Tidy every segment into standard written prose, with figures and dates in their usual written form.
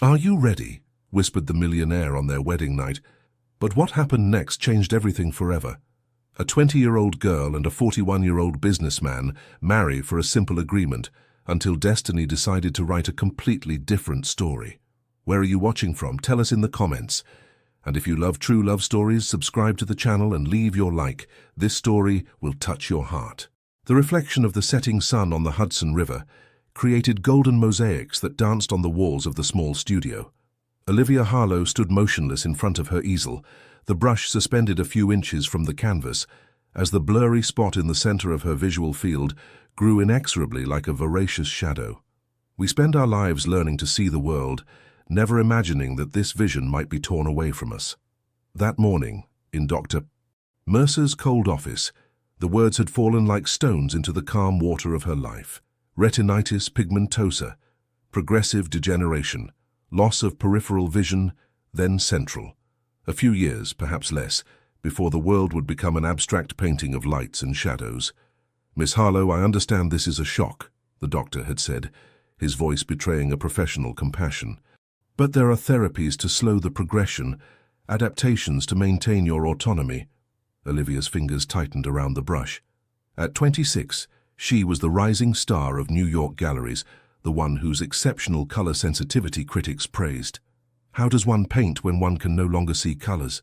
"Are you ready?" whispered the millionaire on their wedding night. But what happened next changed everything forever. A 20-year-old girl and a 41-year-old businessman marry for a simple agreement until destiny decided to write a completely different story. Where are you watching from? Tell us in the comments. And if you love true love stories, subscribe to the channel and leave your like. This story will touch your heart. The reflection of the setting sun on the Hudson River created golden mosaics that danced on the walls of the small studio. Olivia Harlow stood motionless in front of her easel, the brush suspended a few inches from the canvas, as the blurry spot in the center of her visual field grew inexorably like a voracious shadow. We spend our lives learning to see the world, never imagining that this vision might be torn away from us. That morning, in Dr. Mercer's cold office, the words had fallen like stones into the calm water of her life. Retinitis pigmentosa, progressive degeneration, loss of peripheral vision, then central. A few years, perhaps less, before the world would become an abstract painting of lights and shadows. "Miss Harlow, I understand this is a shock," the doctor had said, his voice betraying a professional compassion. "But there are therapies to slow the progression, adaptations to maintain your autonomy." Olivia's fingers tightened around the brush. At 26, she was the rising star of New York galleries, the one whose exceptional color sensitivity critics praised. How does one paint when one can no longer see colors?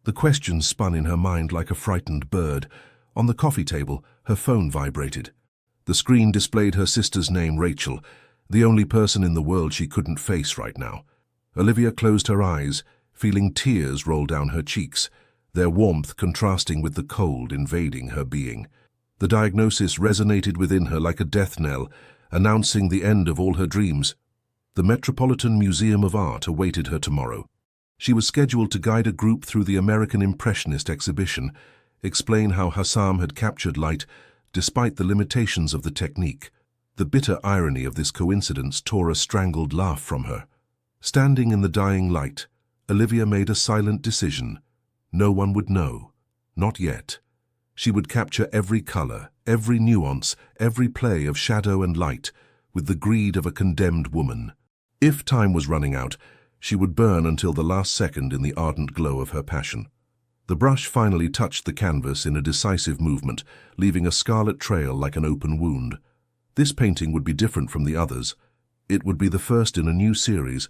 The question spun in her mind like a frightened bird. On the coffee table, her phone vibrated. The screen displayed her sister's name, Rachel, the only person in the world she couldn't face right now. Olivia closed her eyes, feeling tears roll down her cheeks, their warmth contrasting with the cold invading her being. The diagnosis resonated within her like a death knell, announcing the end of all her dreams. The Metropolitan Museum of Art awaited her tomorrow. She was scheduled to guide a group through the American Impressionist exhibition, explain how Hassam had captured light despite the limitations of the technique. The bitter irony of this coincidence tore a strangled laugh from her. Standing in the dying light, Olivia made a silent decision. No one would know. Not yet. She would capture every color, every nuance, every play of shadow and light, with the greed of a condemned woman. If time was running out, she would burn until the last second in the ardent glow of her passion. The brush finally touched the canvas in a decisive movement, leaving a scarlet trail like an open wound. This painting would be different from the others. It would be the first in a new series,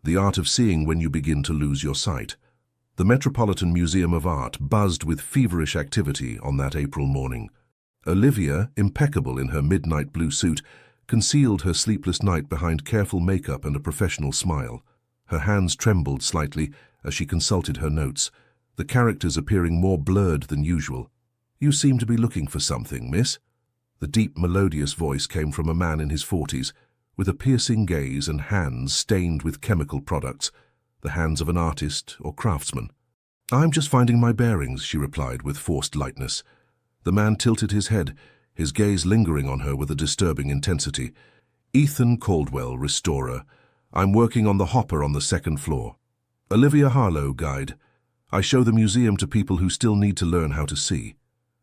The Art of Seeing When You Begin to Lose Your Sight. The Metropolitan Museum of Art buzzed with feverish activity on that April morning. Olivia, impeccable in her midnight blue suit, concealed her sleepless night behind careful makeup and a professional smile. Her hands trembled slightly as she consulted her notes, the characters appearing more blurred than usual. "You seem to be looking for something, miss." The deep, melodious voice came from a man in his 40s, with a piercing gaze and hands stained with chemical products, the hands of an artist or craftsman. "I'm just finding my bearings," she replied with forced lightness. The man tilted his head, his gaze lingering on her with a disturbing intensity. "Ethan Caldwell, restorer. I'm working on the hopper on the second floor." "Olivia Harlow, guide. I show the museum to people who still need to learn how to see."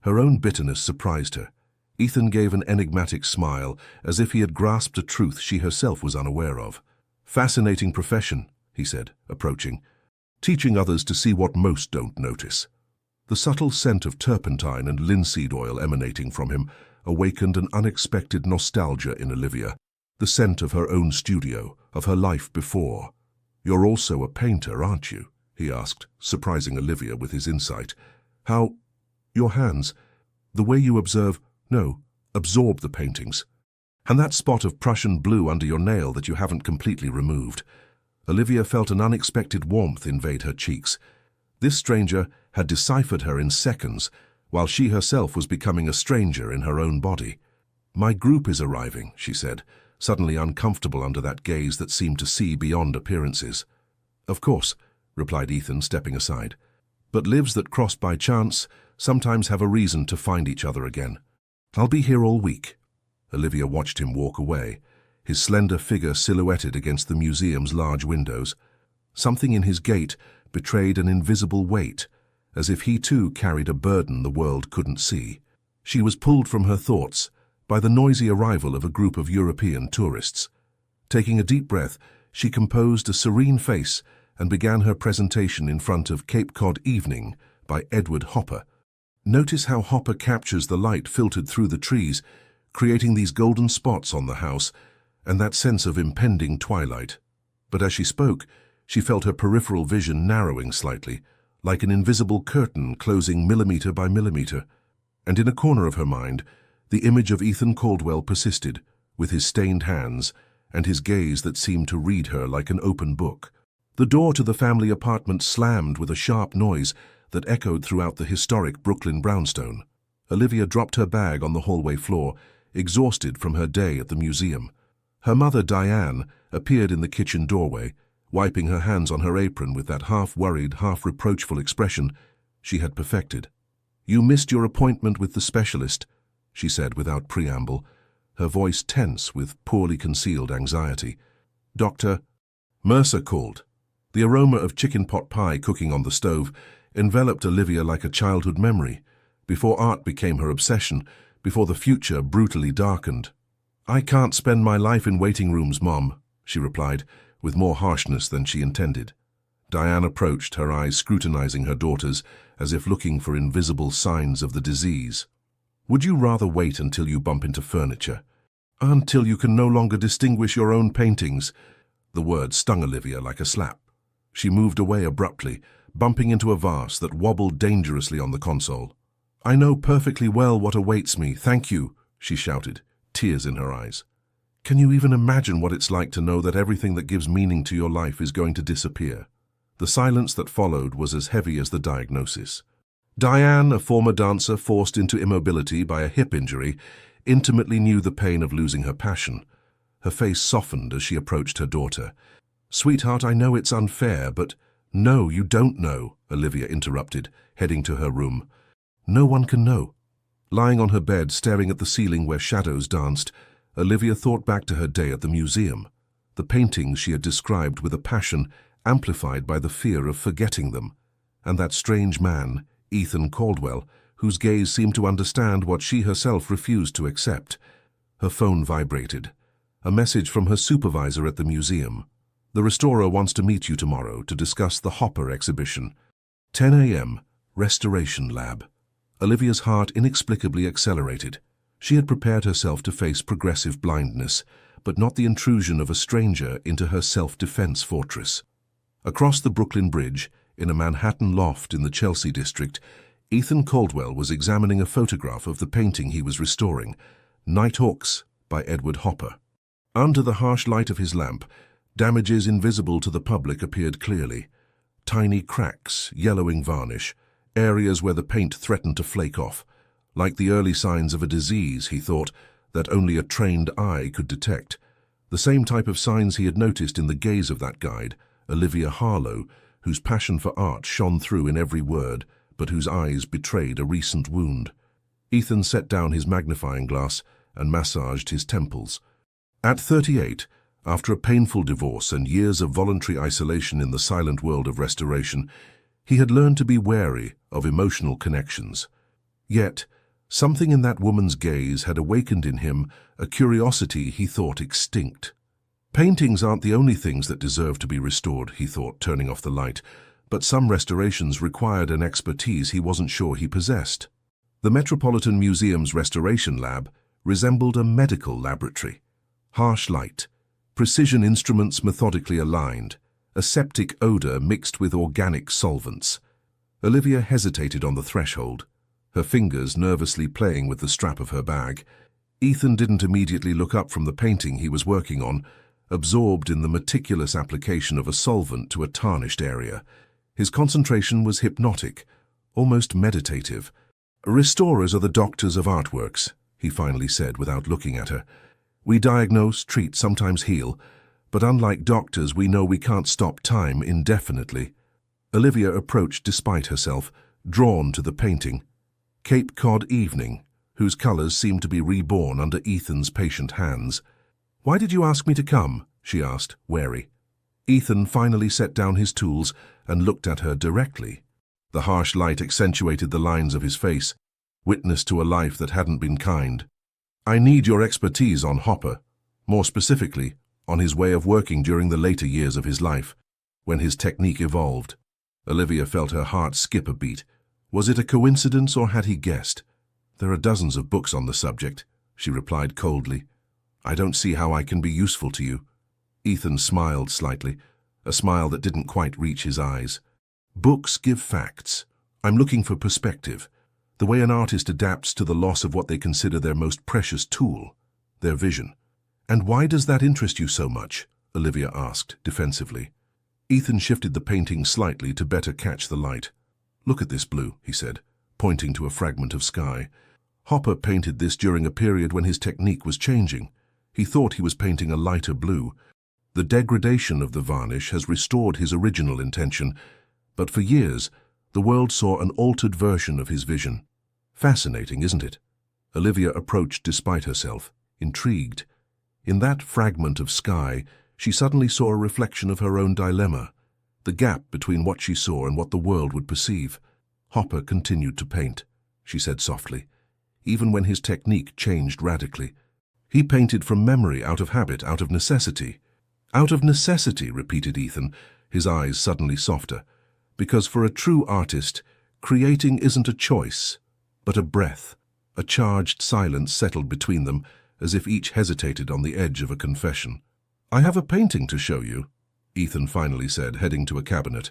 Her own bitterness surprised her. Ethan gave an enigmatic smile, as if he had grasped a truth she herself was unaware of. "Fascinating profession," he said, approaching. "Teaching others to see what most don't notice." The subtle scent of turpentine and linseed oil emanating from him awakened an unexpected nostalgia in Olivia, the scent of her own studio, of her life before. "You're also a painter, aren't you?" he asked, surprising Olivia with his insight. "How? Your hands, the way you absorb the paintings. And that spot of Prussian blue under your nail that you haven't completely removed." Olivia felt an unexpected warmth invade her cheeks. This stranger had deciphered her in seconds, while she herself was becoming a stranger in her own body. "My group is arriving," she said, suddenly uncomfortable under that gaze that seemed to see beyond appearances. "Of course," replied Ethan, stepping aside. "But lives that cross by chance sometimes have a reason to find each other again. I'll be here all week." Olivia watched him walk away, his slender figure silhouetted against the museum's large windows. Something in his gait betrayed an invisible weight, as if he too carried a burden the world couldn't see. She was pulled from her thoughts by the noisy arrival of a group of European tourists. Taking a deep breath, she composed a serene face and began her presentation in front of Cape Cod Evening by Edward Hopper. Notice how Hopper captures the light filtered through the trees, creating these golden spots on the house and that sense of impending twilight. But as she spoke, she felt her peripheral vision narrowing slightly, like an invisible curtain closing millimeter by millimeter. And in a corner of her mind, the image of Ethan Caldwell persisted, with his stained hands and his gaze that seemed to read her like an open book. The door to the family apartment slammed with a sharp noise that echoed throughout the historic Brooklyn brownstone. Olivia dropped her bag on the hallway floor, exhausted from her day at the museum. Her mother, Diane, appeared in the kitchen doorway, wiping her hands on her apron with that half-worried, half-reproachful expression she had perfected. "You missed your appointment with the specialist," she said without preamble, her voice tense with poorly concealed anxiety. "Dr. Mercer called." The aroma of chicken pot pie cooking on the stove enveloped Olivia like a childhood memory, before art became her obsession, before the future brutally darkened. "I can't spend my life in waiting rooms, Mom," she replied, with more harshness than she intended. Diane approached, her eyes scrutinizing her daughters, as if looking for invisible signs of the disease. "Would you rather wait until you bump into furniture? Until you can no longer distinguish your own paintings?" The word stung Olivia like a slap. She moved away abruptly, bumping into a vase that wobbled dangerously on the console. "I know perfectly well what awaits me, thank you," she shouted, tears in her eyes. "Can you even imagine what it's like to know that everything that gives meaning to your life is going to disappear?" The silence that followed was as heavy as the diagnosis. Diane, a former dancer forced into immobility by a hip injury, intimately knew the pain of losing her passion. Her face softened as she approached her daughter. "Sweetheart, I know it's unfair, but—" "No, you don't know," Olivia interrupted, heading to her room. "No one can know." Lying on her bed, staring at the ceiling where shadows danced, Olivia thought back to her day at the museum. The paintings she had described with a passion amplified by the fear of forgetting them, and that strange man, Ethan Caldwell, whose gaze seemed to understand what she herself refused to accept. Her phone vibrated. A message from her supervisor at the museum. "The restorer wants to meet you tomorrow to discuss the Hopper exhibition. 10 a.m., Restoration Lab." Olivia's heart inexplicably accelerated. She had prepared herself to face progressive blindness, but not the intrusion of a stranger into her self-defense fortress. Across the Brooklyn Bridge, in a Manhattan loft in the Chelsea district, Ethan Caldwell was examining a photograph of the painting he was restoring, Nighthawks by Edward Hopper. Under the harsh light of his lamp, damages invisible to the public appeared clearly. Tiny cracks, yellowing varnish, areas where the paint threatened to flake off, like the early signs of a disease, he thought, that only a trained eye could detect. The same type of signs he had noticed in the gaze of that guide, Olivia Harlow, whose passion for art shone through in every word, but whose eyes betrayed a recent wound. Ethan set down his magnifying glass and massaged his temples. At 38, after a painful divorce and years of voluntary isolation in the silent world of restoration, he had learned to be wary of emotional connections. Yet, something in that woman's gaze had awakened in him a curiosity he thought extinct. Paintings aren't the only things that deserve to be restored, he thought, turning off the light, but some restorations required an expertise he wasn't sure he possessed. The Metropolitan Museum's restoration lab resembled a medical laboratory. Harsh light, precision instruments methodically aligned, a septic odor mixed with organic solvents. Olivia hesitated on the threshold, her fingers nervously playing with the strap of her bag. Ethan didn't immediately look up from the painting he was working on, absorbed in the meticulous application of a solvent to a tarnished area. His concentration was hypnotic, almost meditative. "Restorers are the doctors of artworks," he finally said without looking at her. "We diagnose, treat, sometimes heal, but unlike doctors, we know we can't stop time indefinitely." Olivia approached despite herself, drawn to the painting. Cape Cod Evening, whose colors seemed to be reborn under Ethan's patient hands. "Why did you ask me to come?" she asked, wary. Ethan finally set down his tools and looked at her directly. The harsh light accentuated the lines of his face, witness to a life that hadn't been kind. "I need your expertise on Hopper. More specifically, on his way of working during the later years of his life, when his technique evolved. Olivia felt her heart skip a beat. Was it a coincidence or had he guessed? There are dozens of books on the subject, she replied coldly. I don't see how I can be useful to you. Ethan smiled slightly, a smile that didn't quite reach his eyes. Books give facts. I'm looking for perspective, the way an artist adapts to the loss of what they consider their most precious tool, their vision. And why does that interest you so much? Olivia asked, defensively. Ethan shifted the painting slightly to better catch the light. Look at this blue, he said, pointing to a fragment of sky. Hopper painted this during a period when his technique was changing. He thought he was painting a lighter blue. The degradation of the varnish has restored his original intention, but for years, the world saw an altered version of his vision. Fascinating, isn't it? Olivia approached despite herself, intrigued. In that fragment of sky, she suddenly saw a reflection of her own dilemma, the gap between what she saw and what the world would perceive. Hopper continued to paint, she said softly, even when his technique changed radically. He painted from memory, out of habit, out of necessity. Out of necessity, repeated Ethan, his eyes suddenly softer. Because for a true artist, creating isn't a choice, but a breath. A charged silence settled between them, as if each hesitated on the edge of a confession. I have a painting to show you, Ethan finally said, heading to a cabinet.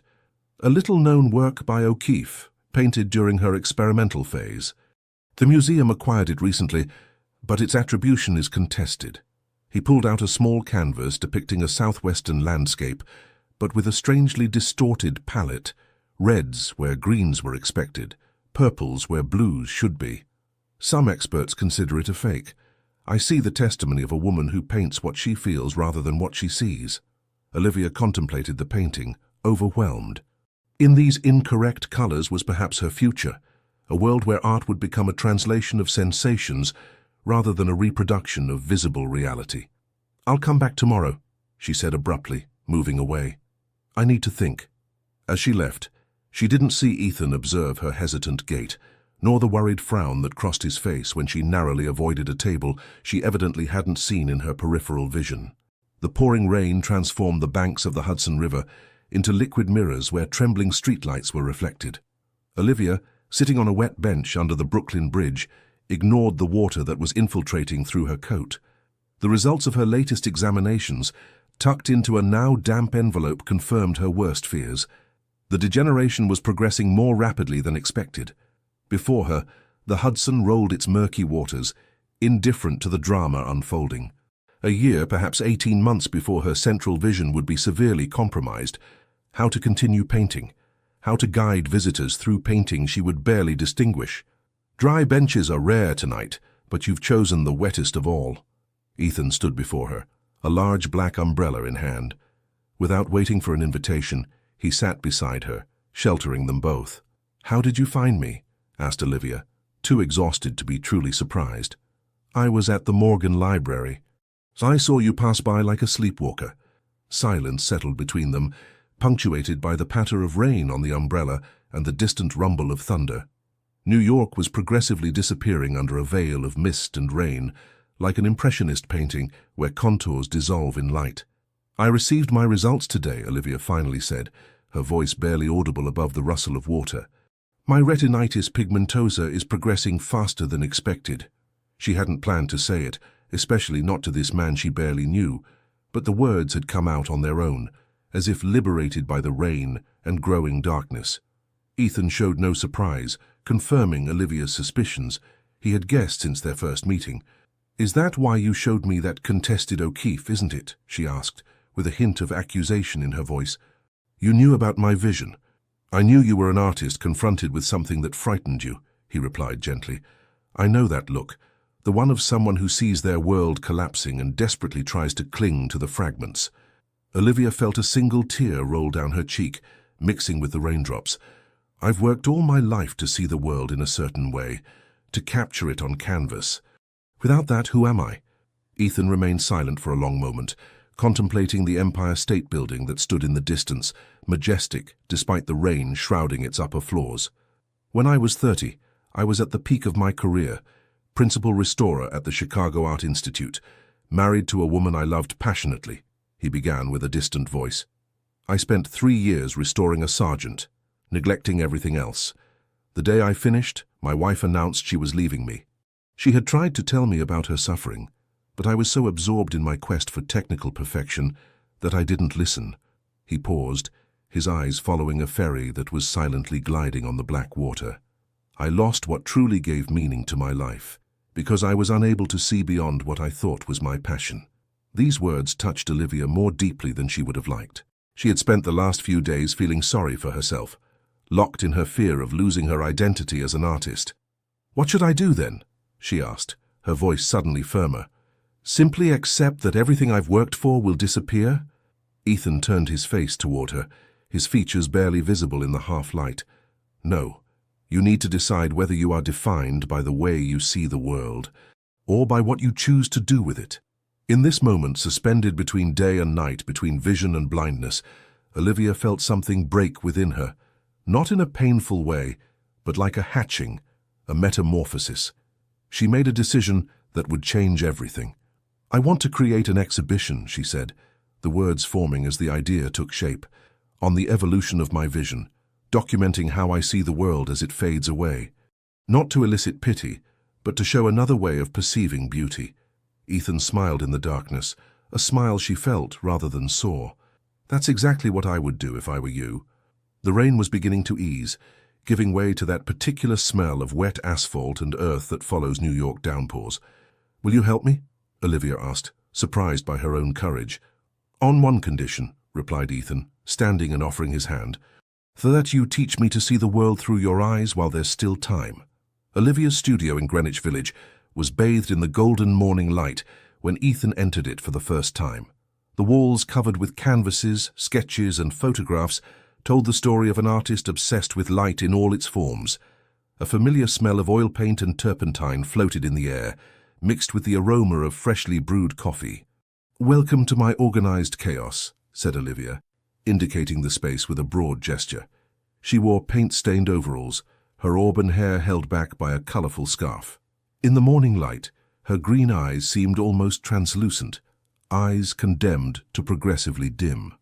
A little-known work by O'Keeffe, painted during her experimental phase. The museum acquired it recently, but its attribution is contested. He pulled out a small canvas depicting a southwestern landscape, but with a strangely distorted palette, reds where greens were expected, purples where blues should be. Some experts consider it a fake. I see the testimony of a woman who paints what she feels rather than what she sees. Olivia contemplated the painting, overwhelmed. In these incorrect colors was perhaps her future, a world where art would become a translation of sensations rather than a reproduction of visible reality. I'll come back tomorrow, she said abruptly, moving away. I need to think. As she left, she didn't see Ethan observe her hesitant gait, nor the worried frown that crossed his face when she narrowly avoided a table she evidently hadn't seen in her peripheral vision. The pouring rain transformed the banks of the Hudson River into liquid mirrors where trembling streetlights were reflected. Olivia, sitting on a wet bench under the Brooklyn Bridge, ignored the water that was infiltrating through her coat. The results of her latest examinations, tucked into a now damp envelope, confirmed her worst fears. The degeneration was progressing more rapidly than expected. Before her, the Hudson rolled its murky waters, indifferent to the drama unfolding. A year, perhaps 18 months before her central vision would be severely compromised. How to continue painting? How to guide visitors through painting she would barely distinguish? Dry benches are rare tonight, but you've chosen the wettest of all. Ethan stood before her, a large black umbrella in hand. Without waiting for an invitation, he sat beside her, sheltering them both. How did you find me? Asked Olivia, too exhausted to be truly surprised. I was at the Morgan Library. I saw you pass by like a sleepwalker. Silence settled between them, punctuated by the patter of rain on the umbrella and the distant rumble of thunder. New York was progressively disappearing under a veil of mist and rain, like an impressionist painting where contours dissolve in light. I received my results today, Olivia finally said, her voice barely audible above the rustle of water. My retinitis pigmentosa is progressing faster than expected. She hadn't planned to say it, especially not to this man she barely knew, but the words had come out on their own, as if liberated by the rain and growing darkness. Ethan showed no surprise, confirming Olivia's suspicions. He had guessed since their first meeting. Is that why you showed me that contested O'Keeffe, isn't it? She asked, with a hint of accusation in her voice. You knew about my vision. I knew you were an artist confronted with something that frightened you, he replied gently. I know that look, the one of someone who sees their world collapsing and desperately tries to cling to the fragments. Olivia felt a single tear roll down her cheek, mixing with the raindrops. I've worked all my life to see the world in a certain way, to capture it on canvas. Without that, who am I? Ethan remained silent for a long moment, contemplating the Empire State Building that stood in the distance, majestic despite the rain shrouding its upper floors. When I was 30, I was at the peak of my career, principal restorer at the Chicago Art Institute, Married to a woman I loved passionately, he began with a distant voice. I spent 3 years restoring a sergeant, neglecting everything else. The day I finished, my wife announced she was leaving me. She had tried to tell me about her suffering, but I was so absorbed in my quest for technical perfection that I didn't listen. He paused, his eyes following a ferry that was silently gliding on the black water. I lost what truly gave meaning to my life, because I was unable to see beyond what I thought was my passion. These words touched Olivia more deeply than she would have liked. She had spent the last few days feeling sorry for herself, locked in her fear of losing her identity as an artist. "What should I do then?" she asked, her voice suddenly firmer. "Simply accept that everything I've worked for will disappear?" Ethan turned his face toward her, his features barely visible in the half-light. "No, you need to decide whether you are defined by the way you see the world, or by what you choose to do with it." In this moment, suspended between day and night, between vision and blindness, Olivia felt something break within her, not in a painful way, but like a hatching, a metamorphosis. She made a decision that would change everything. "I want to create an exhibition," she said, the words forming as the idea took shape, "on the evolution of my vision, documenting how I see the world as it fades away. Not to elicit pity, but to show another way of perceiving beauty." Ethan smiled in the darkness, a smile she felt rather than saw. "That's exactly what I would do if I were you." The rain was beginning to ease, giving way to that particular smell of wet asphalt and earth that follows New York downpours. "Will you help me?" Olivia asked, surprised by her own courage. "On one condition," replied Ethan, standing and offering his hand, "so that you teach me to see the world through your eyes while there's still time." Olivia's studio in Greenwich Village was bathed in the golden morning light when Ethan entered it for the first time. The walls, covered with canvases, sketches, and photographs, told the story of an artist obsessed with light in all its forms. A familiar smell of oil paint and turpentine floated in the air, mixed with the aroma of freshly brewed coffee. "Welcome to my organized chaos," said Olivia, indicating the space with a broad gesture. She wore paint-stained overalls, her auburn hair held back by a colorful scarf. In the morning light, her green eyes seemed almost translucent, eyes condemned to progressively dim.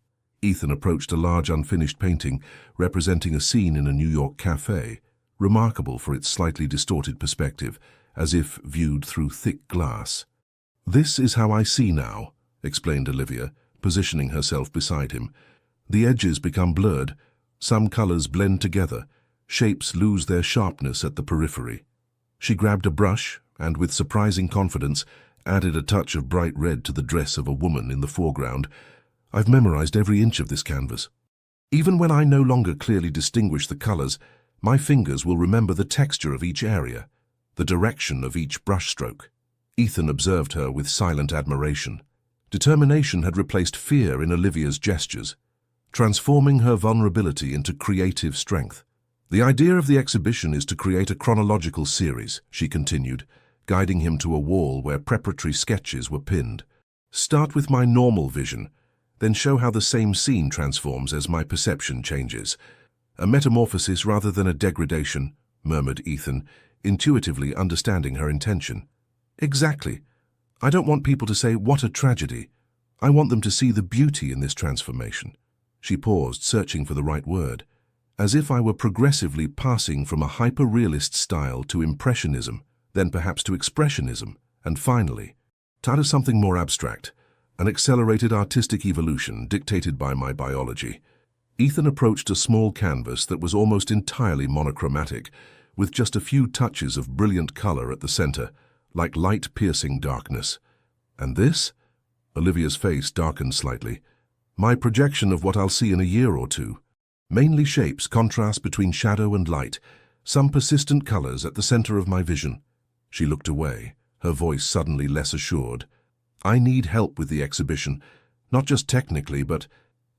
Ethan approached a large unfinished painting representing a scene in a New York cafe, remarkable for its slightly distorted perspective, as if viewed through thick glass. "This is how I see now," explained Olivia, positioning herself beside him. "The edges become blurred, some colors blend together, shapes lose their sharpness at the periphery." She grabbed a brush and, with surprising confidence, added a touch of bright red to the dress of a woman in the foreground. "I've memorized every inch of this canvas. Even when I no longer clearly distinguish the colors, my fingers will remember the texture of each area, the direction of each brushstroke." Ethan observed her with silent admiration. Determination had replaced fear in Olivia's gestures, transforming her vulnerability into creative strength. "The idea of the exhibition is to create a chronological series," she continued, guiding him to a wall where preparatory sketches were pinned. "Start with my normal vision, then show how the same scene transforms as my perception changes. A metamorphosis rather than a degradation," murmured Ethan, intuitively understanding her intention. "Exactly. I don't want people to say, 'What a tragedy.' I want them to see the beauty in this transformation." She paused, searching for the right word. "As if I were progressively passing from a hyper-realist style to impressionism, then perhaps to expressionism, and finally, to something more abstract, an accelerated artistic evolution dictated by my biology." Ethan approached a small canvas that was almost entirely monochromatic, with just a few touches of brilliant color at the center, like light-piercing darkness. "And this?" Olivia's face darkened slightly. "My projection of what I'll see in a year or two. Mainly shapes, contrast between shadow and light, some persistent colors at the center of my vision." She looked away, her voice suddenly less assured. "I need help with the exhibition, not just technically, but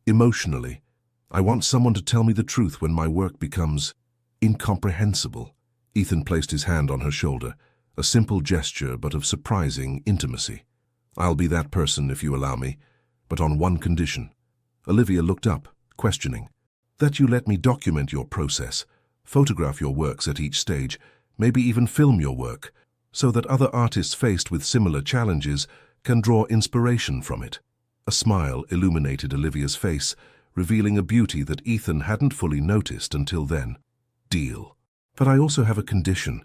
emotionally. I want someone to tell me the truth when my work becomes incomprehensible." Ethan placed his hand on her shoulder, a simple gesture but of surprising intimacy. "I'll be that person if you allow me, but on one condition." Olivia looked up, questioning. "That you let me document your process, photograph your works at each stage, maybe even film your work, so that other artists faced with similar challenges can draw inspiration from it. A smile illuminated Olivia's face, revealing a beauty that Ethan hadn't fully noticed until then. Deal. But I also have a condition.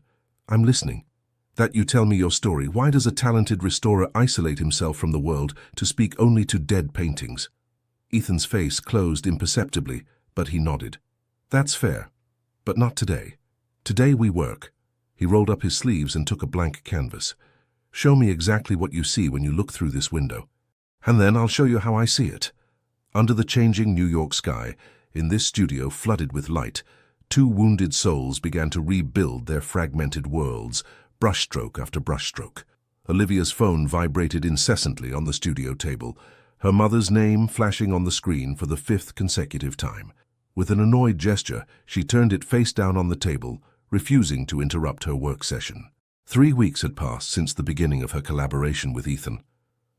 I'm listening. That you tell me your story. Why does a talented restorer isolate himself from the world to speak only to dead paintings? Ethan's face closed imperceptibly, but he nodded. That's fair. But not today. Today we work. He rolled up his sleeves and took a blank canvas. Show me exactly what you see when you look through this window. And then I'll show you how I see it. Under the changing New York sky, in this studio flooded with light, two wounded souls began to rebuild their fragmented worlds, brushstroke after brushstroke. Olivia's phone vibrated incessantly on the studio table, her mother's name flashing on the screen for the 5th consecutive time. With an annoyed gesture, she turned it face down on the table, refusing to interrupt her work session. 3 weeks had passed since the beginning of her collaboration with Ethan.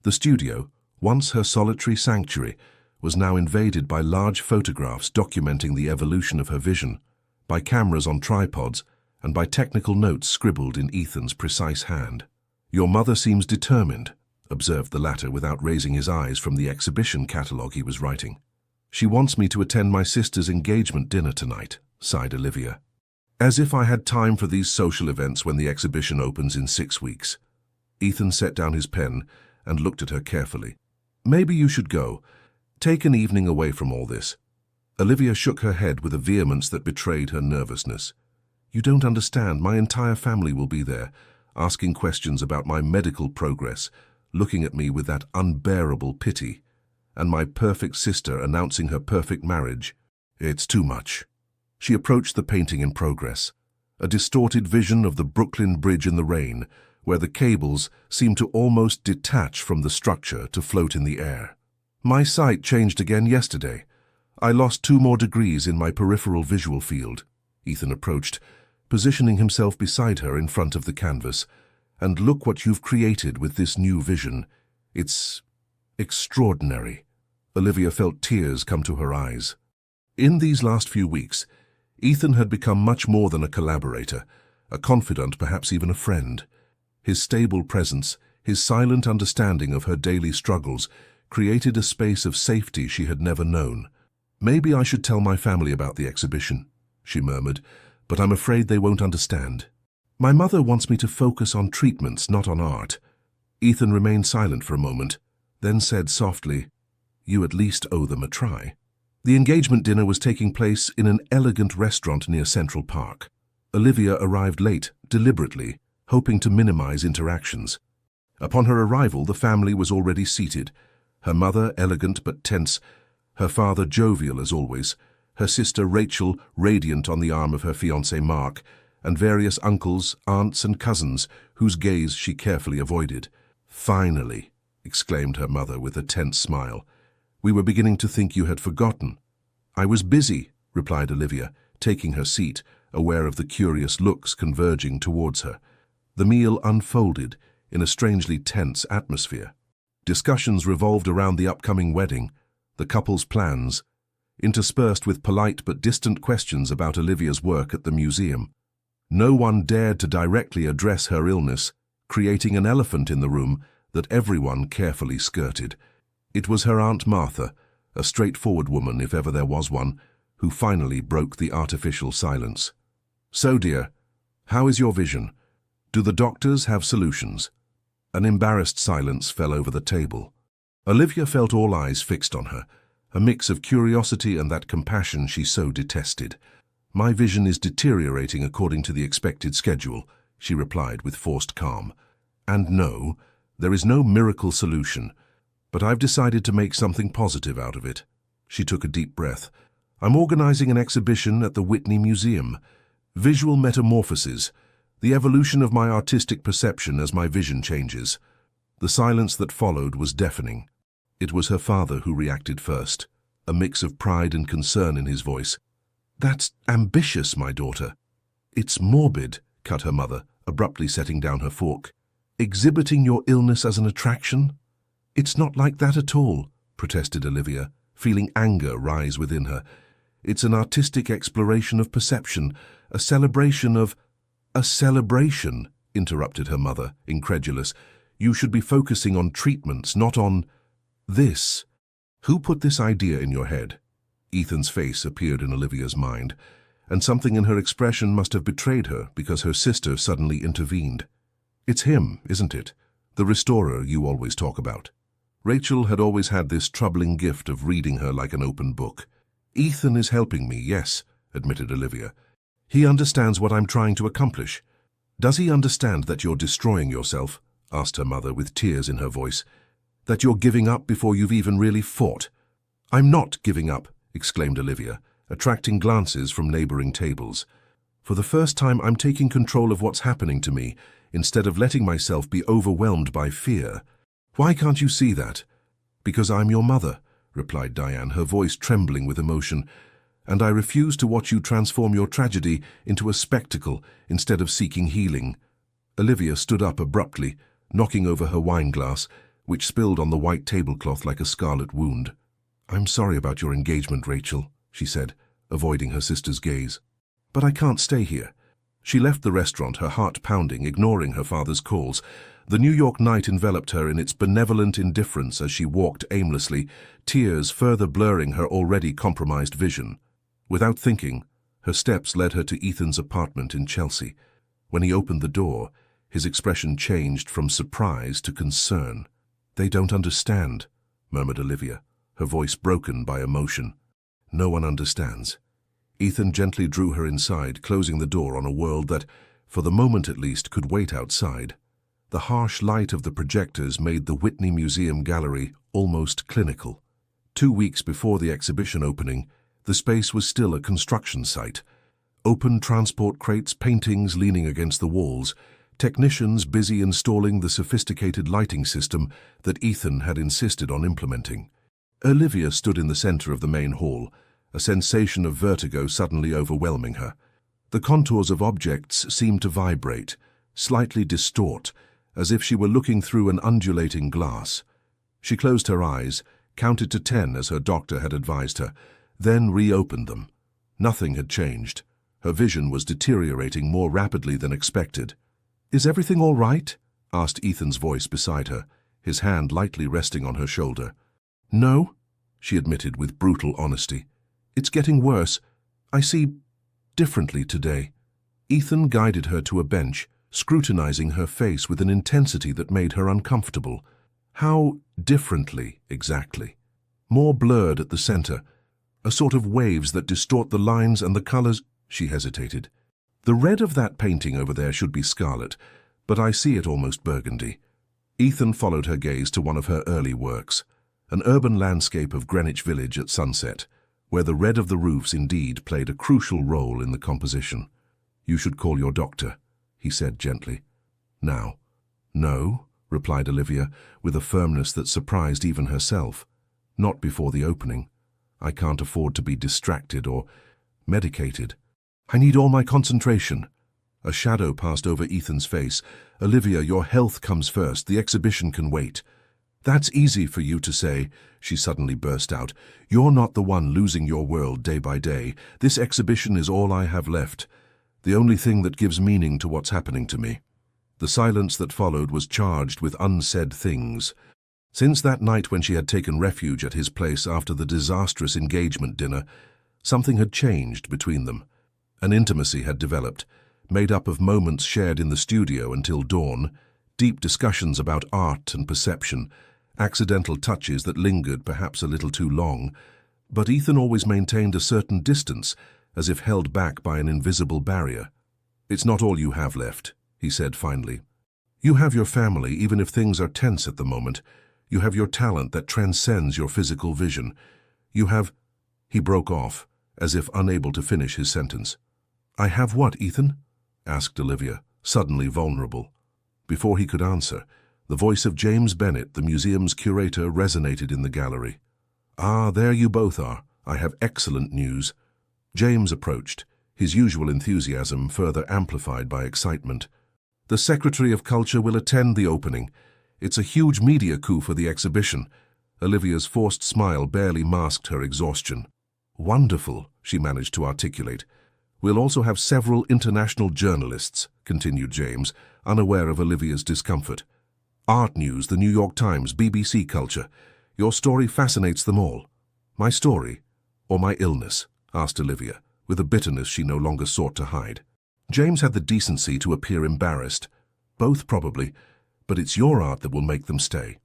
The studio, once her solitary sanctuary, was now invaded by large photographs documenting the evolution of her vision, by cameras on tripods, and by technical notes scribbled in Ethan's precise hand. "Your mother seems determined," observed the latter without raising his eyes from the exhibition catalogue he was writing. "She wants me to attend my sister's engagement dinner tonight," sighed Olivia. "As if I had time for these social events when the exhibition opens in 6 weeks." Ethan set down his pen and looked at her carefully. "Maybe you should go. Take an evening away from all this." Olivia shook her head with a vehemence that betrayed her nervousness. "You don't understand. My entire family will be there, asking questions about my medical progress, looking at me with that unbearable pity, and my perfect sister announcing her perfect marriage. It's too much." She approached the painting in progress, a distorted vision of the Brooklyn Bridge in the rain, where the cables seemed to almost detach from the structure to float in the air. "My sight changed again yesterday. I lost 2 more degrees in my peripheral visual field." Ethan approached, positioning himself beside her in front of the canvas. "And look what you've created with this new vision. It's extraordinary." Olivia felt tears come to her eyes. In these last few weeks, Ethan had become much more than a collaborator, a confidant, perhaps even a friend. His stable presence, his silent understanding of her daily struggles, created a space of safety she had never known. "Maybe I should tell my family about the exhibition," she murmured, "but I'm afraid they won't understand. My mother wants me to focus on treatments, not on art." Ethan remained silent for a moment, then said softly, "You at least owe them a try." The engagement dinner was taking place in an elegant restaurant near Central Park. Olivia arrived late, deliberately, hoping to minimize interactions. Upon her arrival, the family was already seated, her mother elegant but tense, her father jovial as always, her sister Rachel radiant on the arm of her fiancé Mark, and various uncles, aunts, and cousins whose gaze she carefully avoided. "Finally," exclaimed her mother with a tense smile. "We were beginning to think you had forgotten." "I was busy," replied Olivia, taking her seat, aware of the curious looks converging towards her. The meal unfolded in a strangely tense atmosphere. Discussions revolved around the upcoming wedding, the couple's plans, interspersed with polite but distant questions about Olivia's work at the museum. No one dared to directly address her illness, creating an elephant in the room that everyone carefully skirted. It was her Aunt Martha, a straightforward woman if ever there was one, who finally broke the artificial silence. "So, dear, how is your vision? Do the doctors have solutions?" An embarrassed silence fell over the table. Olivia felt all eyes fixed on her, a mix of curiosity and that compassion she so detested. "My vision is deteriorating according to the expected schedule," she replied with forced calm. "And no, there is no miracle solution, but I've decided to make something positive out of it." She took a deep breath. "I'm organizing an exhibition at the Whitney Museum. Visual metamorphoses, the evolution of my artistic perception as my vision changes." The silence that followed was deafening. It was her father who reacted first, a mix of pride and concern in his voice. "That's ambitious, my daughter." "It's morbid," cut her mother, abruptly setting down her fork. "Exhibiting your illness as an attraction?" "It's not like that at all," protested Olivia, feeling anger rise within her. "It's an artistic exploration of perception, a celebration of—" "A celebration," interrupted her mother, incredulous. You should be focusing on treatments, not on this. Who put this idea in your head? Ethan's face appeared in Olivia's mind, and something in her expression must have betrayed her because her sister suddenly intervened. It's him, isn't it? The restorer you always talk about. Rachel had always had this troubling gift of reading her like an open book. Ethan is helping me, yes, admitted Olivia. He understands what I'm trying to accomplish. Does he understand that you're destroying yourself? Asked her mother with tears in her voice. That you're giving up before you've even really fought? I'm not giving up, exclaimed Olivia, attracting glances from neighboring tables. For the first time, I'm taking control of what's happening to me, instead of letting myself be overwhelmed by fear. Why can't you see that? Because I'm your mother, replied Diane, her voice trembling with emotion, and I refuse to watch you transform your tragedy into a spectacle instead of seeking healing. Olivia stood up abruptly, knocking over her wine glass, which spilled on the white tablecloth like a scarlet wound. I'm sorry about your engagement, Rachel, she said, avoiding her sister's gaze. But I can't stay here. She left the restaurant, her heart pounding, ignoring her father's calls. The New York night enveloped her in its benevolent indifference as she walked aimlessly, tears further blurring her already compromised vision. Without thinking, her steps led her to Ethan's apartment in Chelsea. When he opened the door, his expression changed from surprise to concern. They don't understand, murmured Olivia, her voice broken by emotion. No one understands. Ethan gently drew her inside, closing the door on a world that, for the moment at least, could wait outside. The harsh light of the projectors made the Whitney Museum gallery almost clinical. 2 weeks before the exhibition opening, the space was still a construction site. Open transport crates, paintings leaning against the walls, technicians busy installing the sophisticated lighting system that Ethan had insisted on implementing. Olivia stood in the center of the main hall, a sensation of vertigo suddenly overwhelming her. The contours of objects seemed to vibrate, slightly distort, as if she were looking through an undulating glass. She closed her eyes, counted to 10 as her doctor had advised her, then reopened them. Nothing had changed. Her vision was deteriorating more rapidly than expected. "Is everything all right?" asked Ethan's voice beside her, his hand lightly resting on her shoulder. "No," she admitted with brutal honesty. "It's getting worse. I see differently today." Ethan guided her to a bench, scrutinizing her face with an intensity that made her uncomfortable. How differently, exactly? More blurred at the center, a sort of waves that distort the lines and the colors. She hesitated. "The red of that painting over there should be scarlet, but I see it almost burgundy." Ethan followed her gaze to one of her early works, an urban landscape of Greenwich Village at sunset, where the red of the roofs indeed played a crucial role in the composition. "You should call your doctor," he said gently. "Now." "No," replied Olivia, with a firmness that surprised even herself. "Not before the opening. I can't afford to be distracted or medicated. I need all my concentration." A shadow passed over Ethan's face. "Olivia, your health comes first. The exhibition can wait." "That's easy for you to say," she suddenly burst out. "You're not the one losing your world day by day. This exhibition is all I have left. The only thing that gives meaning to what's happening to me." The silence that followed was charged with unsaid things. Since that night when she had taken refuge at his place after the disastrous engagement dinner, something had changed between them. An intimacy had developed, made up of moments shared in the studio until dawn, deep discussions about art and perception, accidental touches that lingered perhaps a little too long, but Ethan always maintained a certain distance, as if held back by an invisible barrier. "It's not all you have left," he said finally. "You have your family, even if things are tense at the moment. You have your talent that transcends your physical vision. You have—" He broke off, as if unable to finish his sentence. "I have what, Ethan?" asked Olivia, suddenly vulnerable. Before he could answer, the voice of James Bennett, the museum's curator, resonated in the gallery. "Ah, there you both are. I have excellent news." James approached, his usual enthusiasm further amplified by excitement. "The Secretary of Culture will attend the opening. It's a huge media coup for the exhibition." Olivia's forced smile barely masked her exhaustion. "Wonderful," she managed to articulate. "We'll also have several international journalists," continued James, unaware of Olivia's discomfort. Art news, the New York Times, BBC culture. Your story fascinates them all. My story, or my illness? Asked Olivia, with a bitterness she no longer sought to hide. James had the decency to appear embarrassed. Both probably, but it's your art that will make them stay.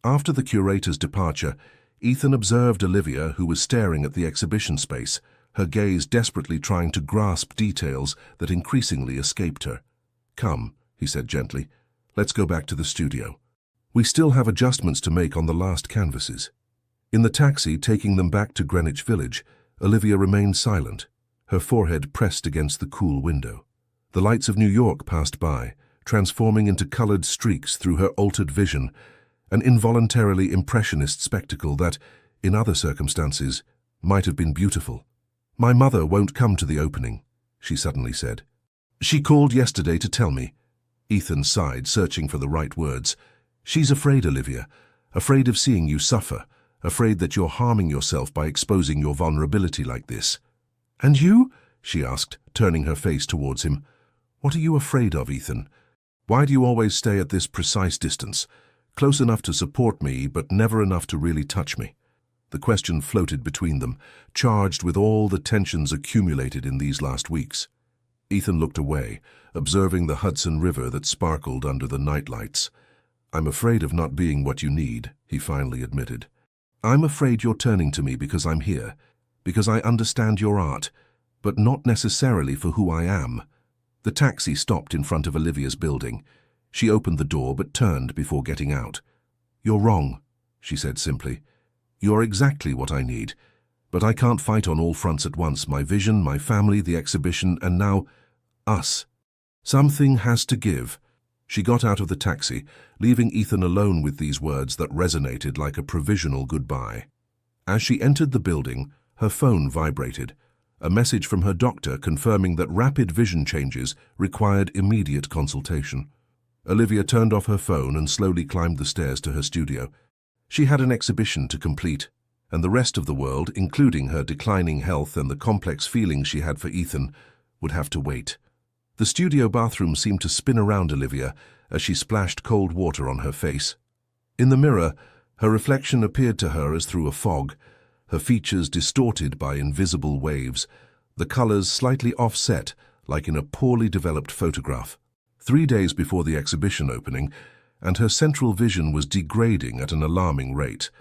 After the curator's departure, Ethan observed Olivia, who was staring at the exhibition space, her gaze desperately trying to grasp details that increasingly escaped her. "Come," he said gently, "let's go back to the studio. We still have adjustments to make on the last canvases." In the taxi taking them back to Greenwich Village, Olivia remained silent, her forehead pressed against the cool window. The lights of New York passed by, transforming into colored streaks through her altered vision, an involuntarily impressionist spectacle that, in other circumstances, might have been beautiful. "My mother won't come to the opening," she suddenly said. "She called yesterday to tell me." Ethan sighed, searching for the right words. "She's afraid, Olivia, afraid of seeing you suffer, afraid that you're harming yourself by exposing your vulnerability like this." "And you?" she asked, turning her face towards him. "What are you afraid of, Ethan? Why do you always stay at this precise distance, close enough to support me, but never enough to really touch me?" The question floated between them, charged with all the tensions accumulated in these last weeks. Ethan looked away, observing the Hudson River that sparkled under the nightlights. "I'm afraid of not being what you need," he finally admitted. "I'm afraid you're turning to me because I'm here, because I understand your art, but not necessarily for who I am." The taxi stopped in front of Olivia's building. She opened the door but turned before getting out. "You're wrong," she said simply. "You're exactly what I need, but I can't fight on all fronts at once, my vision, my family, the exhibition, and now us. Something has to give." She got out of the taxi, leaving Ethan alone with these words that resonated like a provisional goodbye. As she entered the building, her phone vibrated, a message from her doctor confirming that rapid vision changes required immediate consultation. Olivia turned off her phone and slowly climbed the stairs to her studio. She had an exhibition to complete, and the rest of the world, including her declining health and the complex feelings she had for Ethan, would have to wait. The studio bathroom seemed to spin around Olivia as she splashed cold water on her face. In the mirror, her reflection appeared to her as through a fog, her features distorted by invisible waves, the colors slightly offset like in a poorly developed photograph. 3 days before the exhibition opening, and her central vision was degrading at an alarming rate.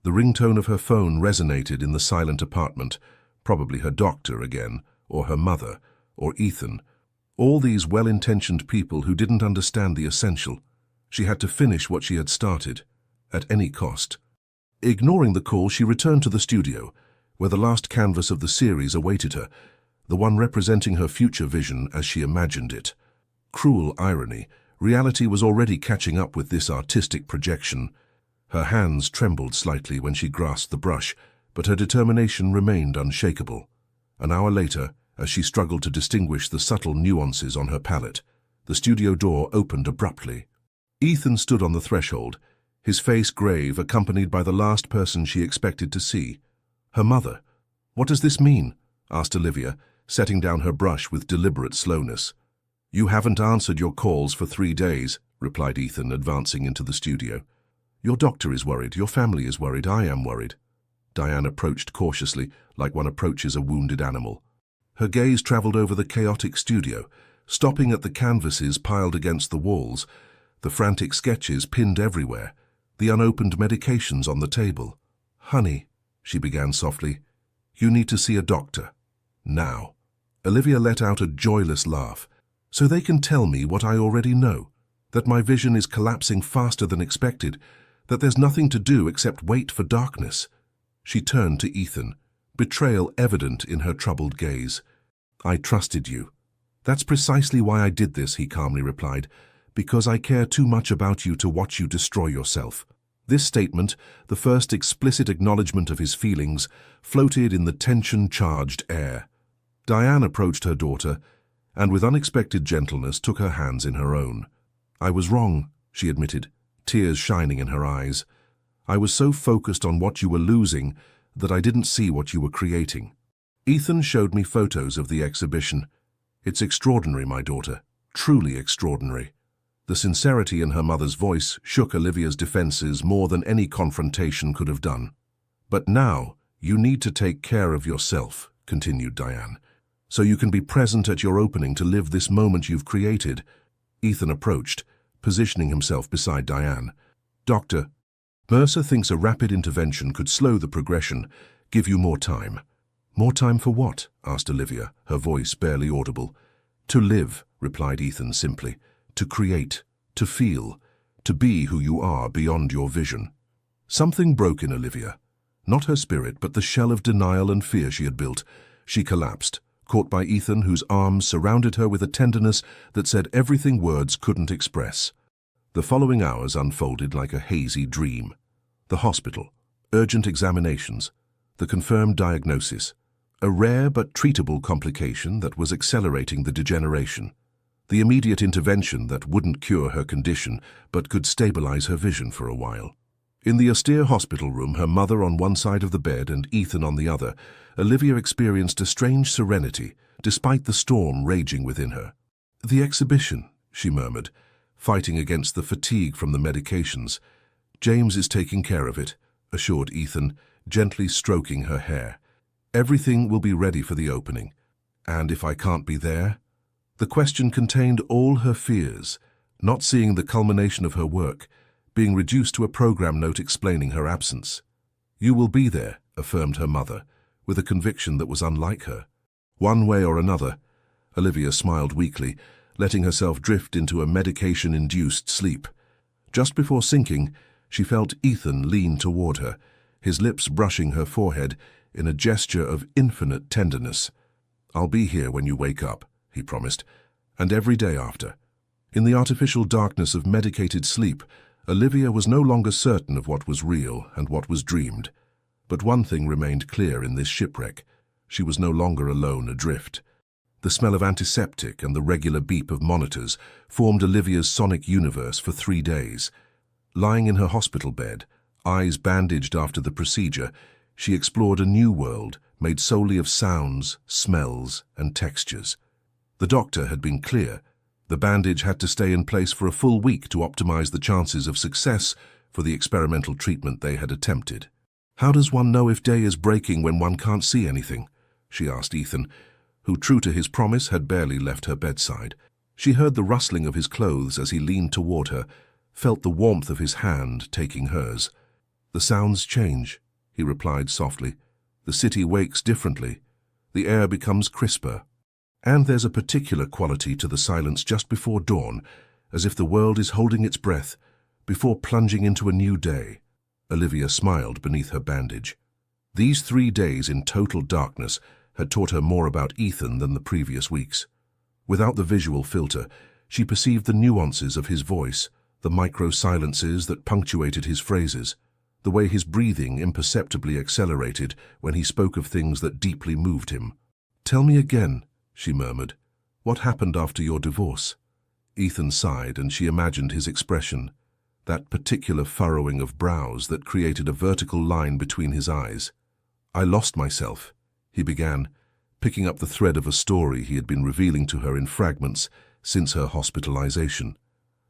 The ringtone of her phone resonated in the silent apartment, probably her doctor again, or her mother, or Ethan. All these well-intentioned people who didn't understand the essential. She had to finish what she had started, at any cost. Ignoring the call, she returned to the studio, where the last canvas of the series awaited her, the one representing her future vision as she imagined it. Cruel irony. Reality was already catching up with this artistic projection. Her hands trembled slightly when she grasped the brush, but her determination remained unshakable. An hour later, as she struggled to distinguish the subtle nuances on her palette, the studio door opened abruptly. Ethan stood on the threshold, his face grave, accompanied by the last person she expected to see. Her mother. "What does this mean?" asked Olivia, setting down her brush with deliberate slowness. "You haven't answered your calls for 3 days," replied Ethan, advancing into the studio. "Your doctor is worried, your family is worried, I am worried." Diane approached cautiously, like one approaches a wounded animal. Her gaze traveled over the chaotic studio, stopping at the canvases piled against the walls, the frantic sketches pinned everywhere, the unopened medications on the table. "Honey," she began softly, "you need to see a doctor. Now." Olivia let out a joyless laugh. "So they can tell me what I already know, that my vision is collapsing faster than expected, that there's nothing to do except wait for darkness." She turned to Ethan, betrayal evident in her troubled gaze. "I trusted you." "That's precisely why I did this," he calmly replied, "because I care too much about you to watch you destroy yourself." This statement, the first explicit acknowledgement of his feelings, floated in the tension-charged air. Diane approached her daughter, and with unexpected gentleness took her hands in her own. "I was wrong," she admitted, tears shining in her eyes. "I was so focused on what you were losing that I didn't see what you were creating." Ethan showed me photos of the exhibition. "It's extraordinary, my daughter, truly extraordinary." The sincerity in her mother's voice shook Olivia's defenses more than any confrontation could have done. "But now, you need to take care of yourself," continued Diane, "so you can be present at your opening to live this moment you've created." Ethan approached, positioning himself beside Diane. "Doctor, Mercer thinks a rapid intervention could slow the progression, give you more time." "More time for what?" asked Olivia, her voice barely audible. "To live," replied Ethan simply. "To create, to feel, to be who you are beyond your vision." Something broke in Olivia. Not her spirit, but the shell of denial and fear she had built. She collapsed, caught by Ethan, whose arms surrounded her with a tenderness that said everything words couldn't express. The following hours unfolded like a hazy dream. The hospital, urgent examinations, the confirmed diagnosis, a rare but treatable complication that was accelerating the degeneration, the immediate intervention that wouldn't cure her condition but could stabilize her vision for a while. In the austere hospital room, her mother on one side of the bed and Ethan on the other, Olivia experienced a strange serenity, despite the storm raging within her. "The exhibition," she murmured, fighting against the fatigue from the medications. "James is taking care of it," assured Ethan, gently stroking her hair. "Everything will be ready for the opening. And if I can't be there?" The question contained all her fears, not seeing the culmination of her work, being reduced to a program note explaining her absence. "You will be there," affirmed her mother, with a conviction that was unlike her. One way or another, Olivia smiled weakly, letting herself drift into a medication-induced sleep. Just before sinking, she felt Ethan lean toward her, his lips brushing her forehead in a gesture of infinite tenderness. "I'll be here when you wake up," he promised, "and every day after." In the artificial darkness of medicated sleep, Olivia was no longer certain of what was real and what was dreamed. But one thing remained clear in this shipwreck. She was no longer alone adrift. The smell of antiseptic and the regular beep of monitors formed Olivia's sonic universe for 3 days. Lying in her hospital bed, eyes bandaged after the procedure, she explored a new world made solely of sounds, smells, and textures. The doctor had been clear. The bandage had to stay in place for a full week to optimize the chances of success for the experimental treatment they had attempted. "How does one know if day is breaking when one can't see anything?" she asked Ethan, who, true to his promise, had barely left her bedside. She heard the rustling of his clothes as he leaned toward her, felt the warmth of his hand taking hers. "The sounds change," he replied softly. "The city wakes differently. The air becomes crisper. And there's a particular quality to the silence just before dawn, as if the world is holding its breath before plunging into a new day." Olivia smiled beneath her bandage. These 3 days in total darkness had taught her more about Ethan than the previous weeks. Without the visual filter, she perceived the nuances of his voice, the micro-silences that punctuated his phrases, the way his breathing imperceptibly accelerated when he spoke of things that deeply moved him. "Tell me again," she murmured. "What happened after your divorce?" Ethan sighed, and she imagined his expression, that particular furrowing of brows that created a vertical line between his eyes. "I lost myself," he began, picking up the thread of a story he had been revealing to her in fragments since her hospitalization.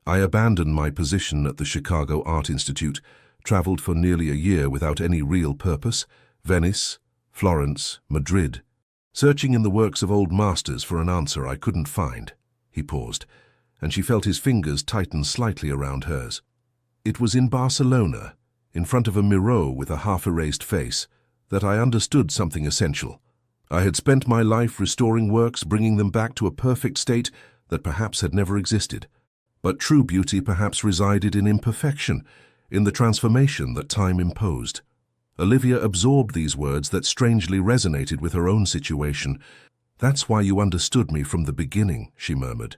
"I abandoned my position at the Chicago Art Institute, traveled for nearly a year without any real purpose, Venice, Florence, Madrid. Searching in the works of old masters for an answer I couldn't find." He paused, and she felt his fingers tighten slightly around hers. "It was in Barcelona, in front of a mirror with a half-erased face, that I understood something essential. I had spent my life restoring works, bringing them back to a perfect state that perhaps had never existed. But true beauty perhaps resided in imperfection, in the transformation that time imposed." Olivia absorbed these words that strangely resonated with her own situation. "That's why you understood me from the beginning," she murmured.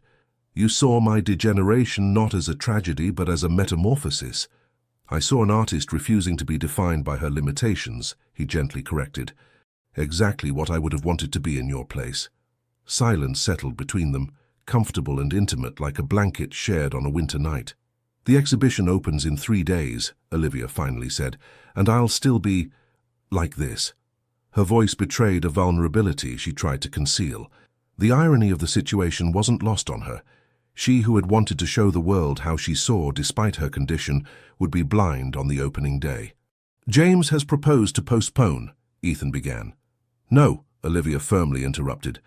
"You saw my degeneration not as a tragedy but as a metamorphosis." "I saw an artist refusing to be defined by her limitations," he gently corrected. "Exactly what I would have wanted to be in your place." Silence settled between them, comfortable and intimate like a blanket shared on a winter night. "The exhibition opens in 3 days," Olivia finally said, "and I'll still be like this." Her voice betrayed a vulnerability she tried to conceal. The irony of the situation wasn't lost on her. She who had wanted to show the world how she saw despite her condition would be blind on the opening day. "James has proposed to postpone," Ethan began. "No," Olivia firmly interrupted.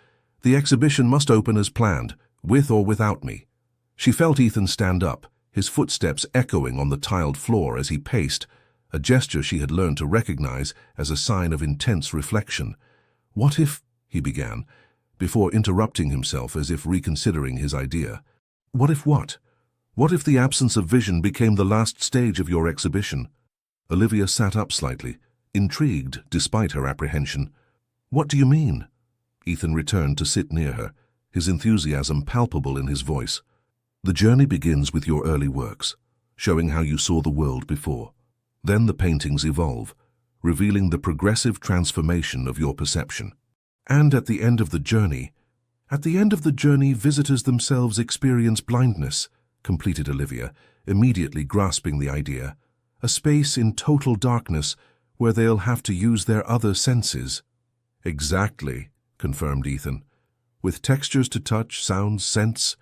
"The exhibition must open as planned, with or without me." She felt Ethan stand up, his footsteps echoing on the tiled floor as he paced, a gesture she had learned to recognize as a sign of intense reflection. "What if—" he began, before interrupting himself as if reconsidering his idea. "What if what? What if the absence of vision became the last stage of your exhibition?" Olivia sat up slightly, intrigued despite her apprehension. "What do you mean?" Ethan returned to sit near her, his enthusiasm palpable in his voice. "The journey begins with your early works, showing how you saw the world before. Then the paintings evolve, revealing the progressive transformation of your perception. And at the end of the journey, visitors themselves experience blindness," completed Olivia, immediately grasping the idea. "A space in total darkness where they'll have to use their other senses." "Exactly," confirmed Ethan. "With textures to touch, sounds, scents.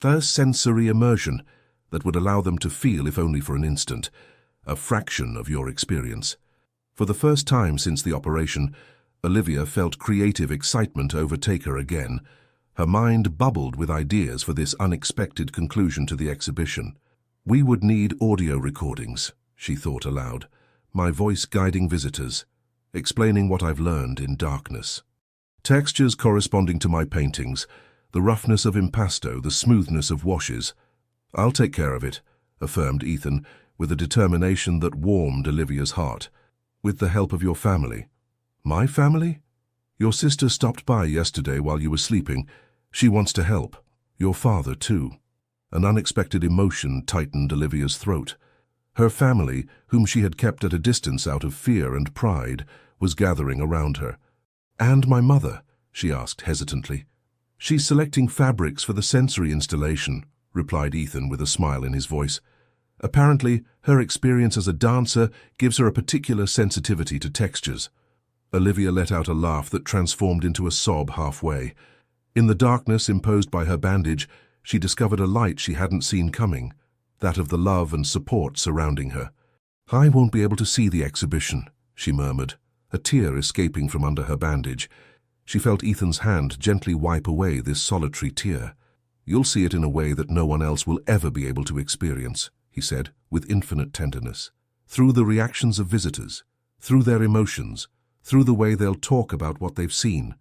There's sensory immersion that would allow them to feel, if only for an instant, a fraction of your experience." For the first time since the operation, Olivia felt creative excitement overtake her again. Her mind bubbled with ideas for this unexpected conclusion to the exhibition. "We would need audio recordings," she thought aloud, "my voice guiding visitors, explaining what I've learned in darkness. Textures corresponding to my paintings, the roughness of impasto, the smoothness of washes." "I'll take care of it," affirmed Ethan, with a determination that warmed Olivia's heart. "With the help of your family." "My family? Your sister stopped by yesterday while you were sleeping. She wants to help. Your father, too." An unexpected emotion tightened Olivia's throat. Her family, whom she had kept at a distance out of fear and pride, was gathering around her. "And my mother?" she asked hesitantly. "She's selecting fabrics for the sensory installation," replied Ethan with a smile in his voice. "Apparently, her experience as a dancer gives her a particular sensitivity to textures." Olivia let out a laugh that transformed into a sob halfway. In the darkness imposed by her bandage, she discovered a light she hadn't seen coming, that of the love and support surrounding her. "I won't be able to see the exhibition," she murmured, a tear escaping from under her bandage. She felt Ethan's hand gently wipe away this solitary tear. "You'll see it in a way that no one else will ever be able to experience," he said, with infinite tenderness. "Through the reactions of visitors, through their emotions, through the way they'll talk about what they've seen.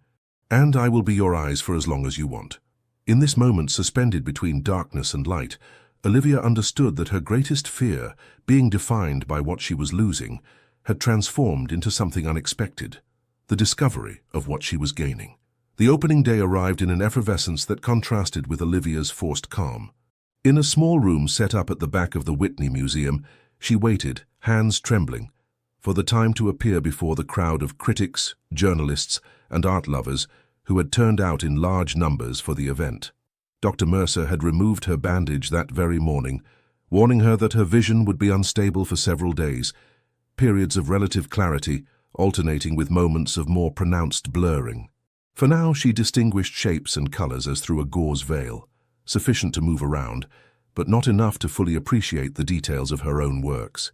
And I will be your eyes for as long as you want." In this moment suspended between darkness and light, Olivia understood that her greatest fear, being defined by what she was losing, had transformed into something unexpected, the discovery of what she was gaining. The opening day arrived in an effervescence that contrasted with Olivia's forced calm. In a small room set up at the back of the Whitney Museum, she waited, hands trembling, for the time to appear before the crowd of critics, journalists, and art lovers who had turned out in large numbers for the event. Dr. Mercer had removed her bandage that very morning, warning her that her vision would be unstable for several days, periods of relative clarity alternating with moments of more pronounced blurring. For now she distinguished shapes and colors as through a gauze veil, sufficient to move around, but not enough to fully appreciate the details of her own works.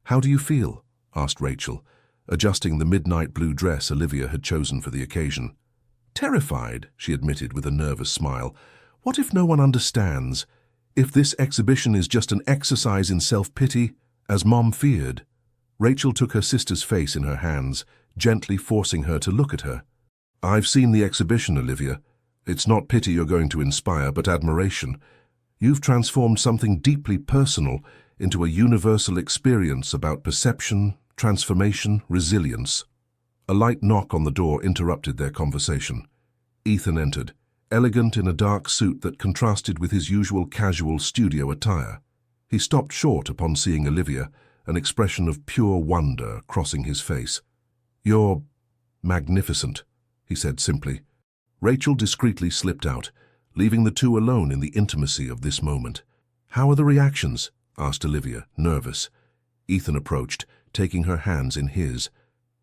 "How do you feel?" asked Rachel, adjusting the midnight blue dress Olivia had chosen for the occasion. "Terrified," she admitted with a nervous smile. "What if no one understands? If this exhibition is just an exercise in self-pity, as Mom feared?" Rachel took her sister's face in her hands, gently forcing her to look at her. "I've seen the exhibition, Olivia. It's not pity you're going to inspire, but admiration. You've transformed something deeply personal into a universal experience about perception, transformation, resilience." A light knock on the door interrupted their conversation. Ethan entered, elegant in a dark suit that contrasted with his usual casual studio attire. He stopped short upon seeing Olivia, an expression of pure wonder crossing his face. "You're magnificent," he said simply. Rachel discreetly slipped out, leaving the two alone in the intimacy of this moment. "How are the reactions?" asked Olivia, nervous. Ethan approached, taking her hands in his.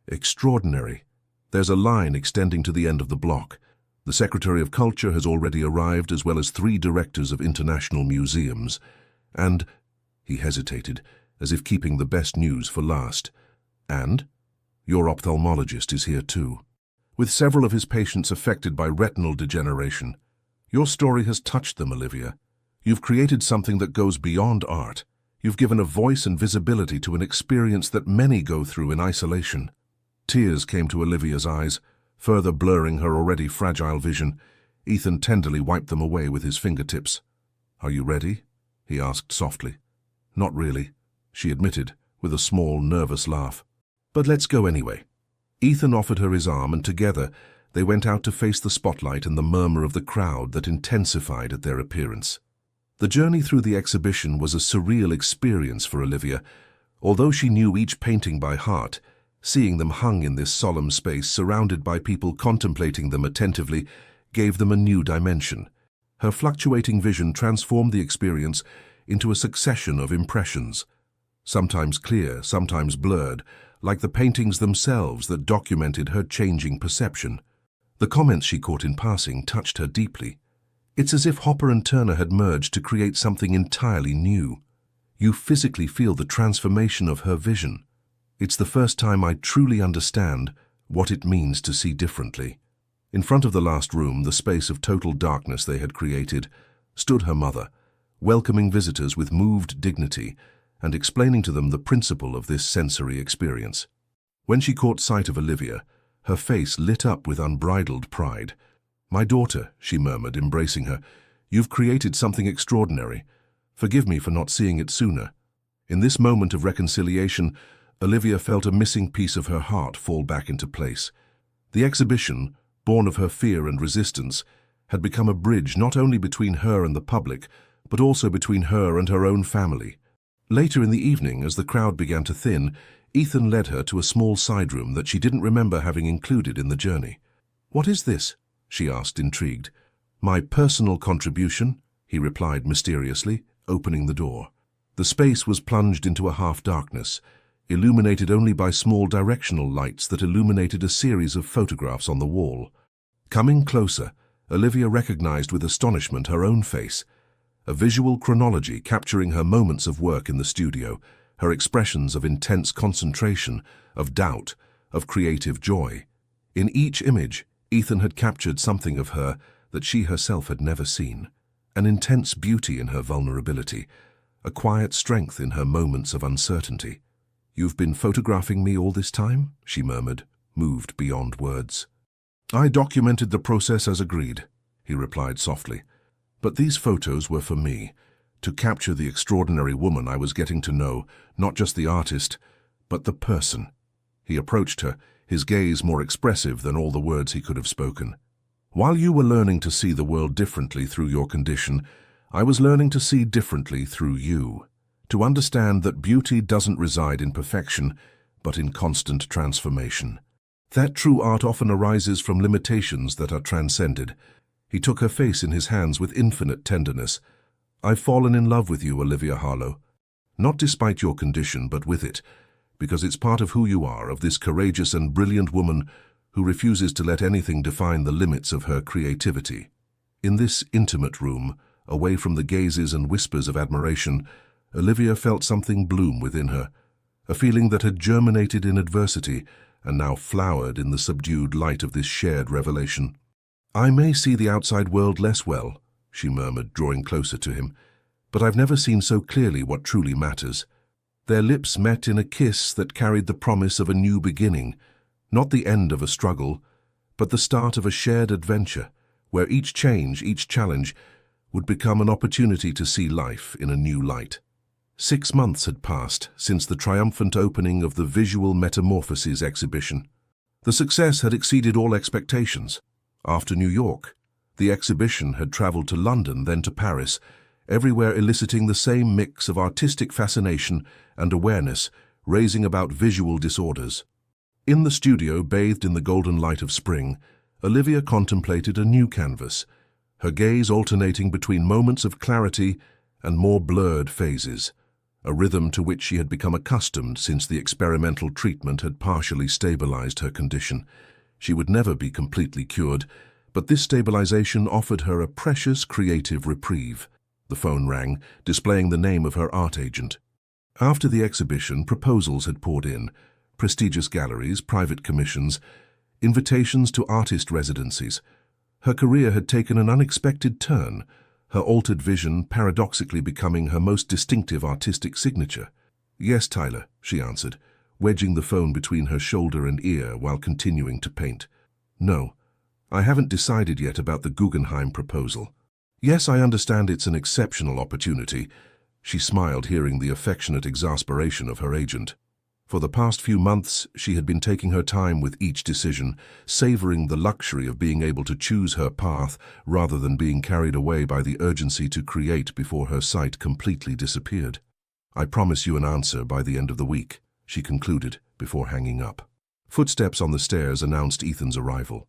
"Extraordinary. There's a line extending to the end of the block. The Secretary of Culture has already arrived, as well as 3 directors of international museums. And, he hesitated, as if keeping the best news for last. And, your ophthalmologist is here too, with several of his patients affected by retinal degeneration. Your story has touched them, Olivia. You've created something that goes beyond art. You've given a voice and visibility to an experience that many go through in isolation. Tears came to Olivia's eyes, further blurring her already fragile vision. Ethan tenderly wiped them away with his fingertips. "Are you ready?" he asked softly. "Not really," she admitted, with a small, nervous laugh. "But let's go anyway." Ethan offered her his arm, and together they went out to face the spotlight and the murmur of the crowd that intensified at their appearance. The journey through the exhibition was a surreal experience for Olivia. Although she knew each painting by heart, seeing them hung in this solemn space, surrounded by people contemplating them attentively, gave them a new dimension. Her fluctuating vision transformed the experience into a succession of impressions, sometimes clear, sometimes blurred, like the paintings themselves that documented her changing perception. The comments she caught in passing touched her deeply. It's as if Hopper and Turner had merged to create something entirely new. You physically feel the transformation of her vision. It's the first time I truly understand what it means to see differently. In front of the last room, the space of total darkness they had created, stood her mother, welcoming visitors with moved dignity and explaining to them the principle of this sensory experience. When she caught sight of Olivia, her face lit up with unbridled pride. "My daughter," she murmured, embracing her, "you've created something extraordinary. Forgive me for not seeing it sooner." In this moment of reconciliation, Olivia felt a missing piece of her heart fall back into place. The exhibition, born of her fear and resistance, had become a bridge not only between her and the public, but also between her and her own family. Later in the evening, as the crowd began to thin, Ethan led her to a small side room that she didn't remember having included in the journey. "What is this?" she asked, intrigued. "My personal contribution," he replied mysteriously, opening the door. The space was plunged into a half-darkness, illuminated only by small directional lights that illuminated a series of photographs on the wall. Coming closer, Olivia recognized with astonishment her own face, a visual chronology capturing her moments of work in the studio, her expressions of intense concentration, of doubt, of creative joy. In each image, Ethan had captured something of her that she herself had never seen, an intense beauty in her vulnerability, a quiet strength in her moments of uncertainty. "You've been photographing me all this time?" she murmured, moved beyond words. "I documented the process as agreed," he replied softly. "But these photos were for me, to capture the extraordinary woman I was getting to know, not just the artist, but the person." He approached her, his gaze more expressive than all the words he could have spoken. "While you were learning to see the world differently through your condition, I was learning to see differently through you, to understand that beauty doesn't reside in perfection, but in constant transformation. That true art often arises from limitations that are transcended." He took her face in his hands with infinite tenderness. "I've fallen in love with you, Olivia Harlow. Not despite your condition, but with it, because it's part of who you are, of this courageous and brilliant woman who refuses to let anything define the limits of her creativity." In this intimate room, away from the gazes and whispers of admiration, Olivia felt something bloom within her, a feeling that had germinated in adversity and now flowered in the subdued light of this shared revelation. "I may see the outside world less well," she murmured, drawing closer to him, "but I've never seen so clearly what truly matters." Their lips met in a kiss that carried the promise of a new beginning, not the end of a struggle, but the start of a shared adventure, where each change, each challenge, would become an opportunity to see life in a new light. 6 months had passed since the triumphant opening of the Visual Metamorphoses exhibition. The success had exceeded all expectations. After New York, the exhibition had traveled to London, then to Paris, everywhere eliciting the same mix of artistic fascination and awareness, raising about visual disorders. In the studio, bathed in the golden light of spring, Olivia contemplated a new canvas, her gaze alternating between moments of clarity and more blurred phases, a rhythm to which she had become accustomed since the experimental treatment had partially stabilized her condition. She would never be completely cured, But this stabilization offered her a precious creative reprieve. The phone rang, displaying the name of her art agent. After the exhibition, proposals had poured in. Prestigious galleries, private commissions, invitations to artist residencies. Her career had taken an unexpected turn, her altered vision paradoxically becoming her most distinctive artistic signature. "Yes, Tyler," she answered, wedging the phone between her shoulder and ear while continuing to paint. "No, I haven't decided yet about the Guggenheim proposal. Yes, I understand it's an exceptional opportunity." She smiled, hearing the affectionate exasperation of her agent. For the past few months, she had been taking her time with each decision, savoring the luxury of being able to choose her path rather than being carried away by the urgency to create before her sight completely disappeared. "I promise you an answer by the end of the week," she concluded before hanging up. Footsteps on the stairs announced Ethan's arrival.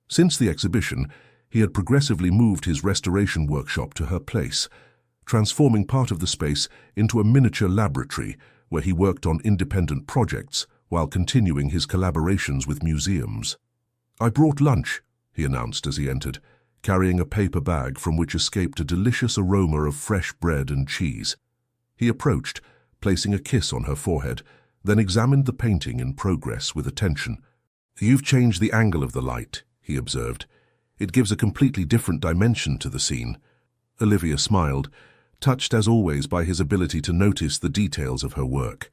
Since the exhibition, he had progressively moved his restoration workshop to her place, transforming part of the space into a miniature laboratory where he worked on independent projects while continuing his collaborations with museums. "I brought lunch," he announced as he entered, carrying a paper bag from which escaped a delicious aroma of fresh bread and cheese. He approached, placing a kiss on her forehead, then examined the painting in progress with attention. "You've changed the angle of the light," he observed. "It gives a completely different dimension to the scene." Olivia smiled, touched as always by his ability to notice the details of her work.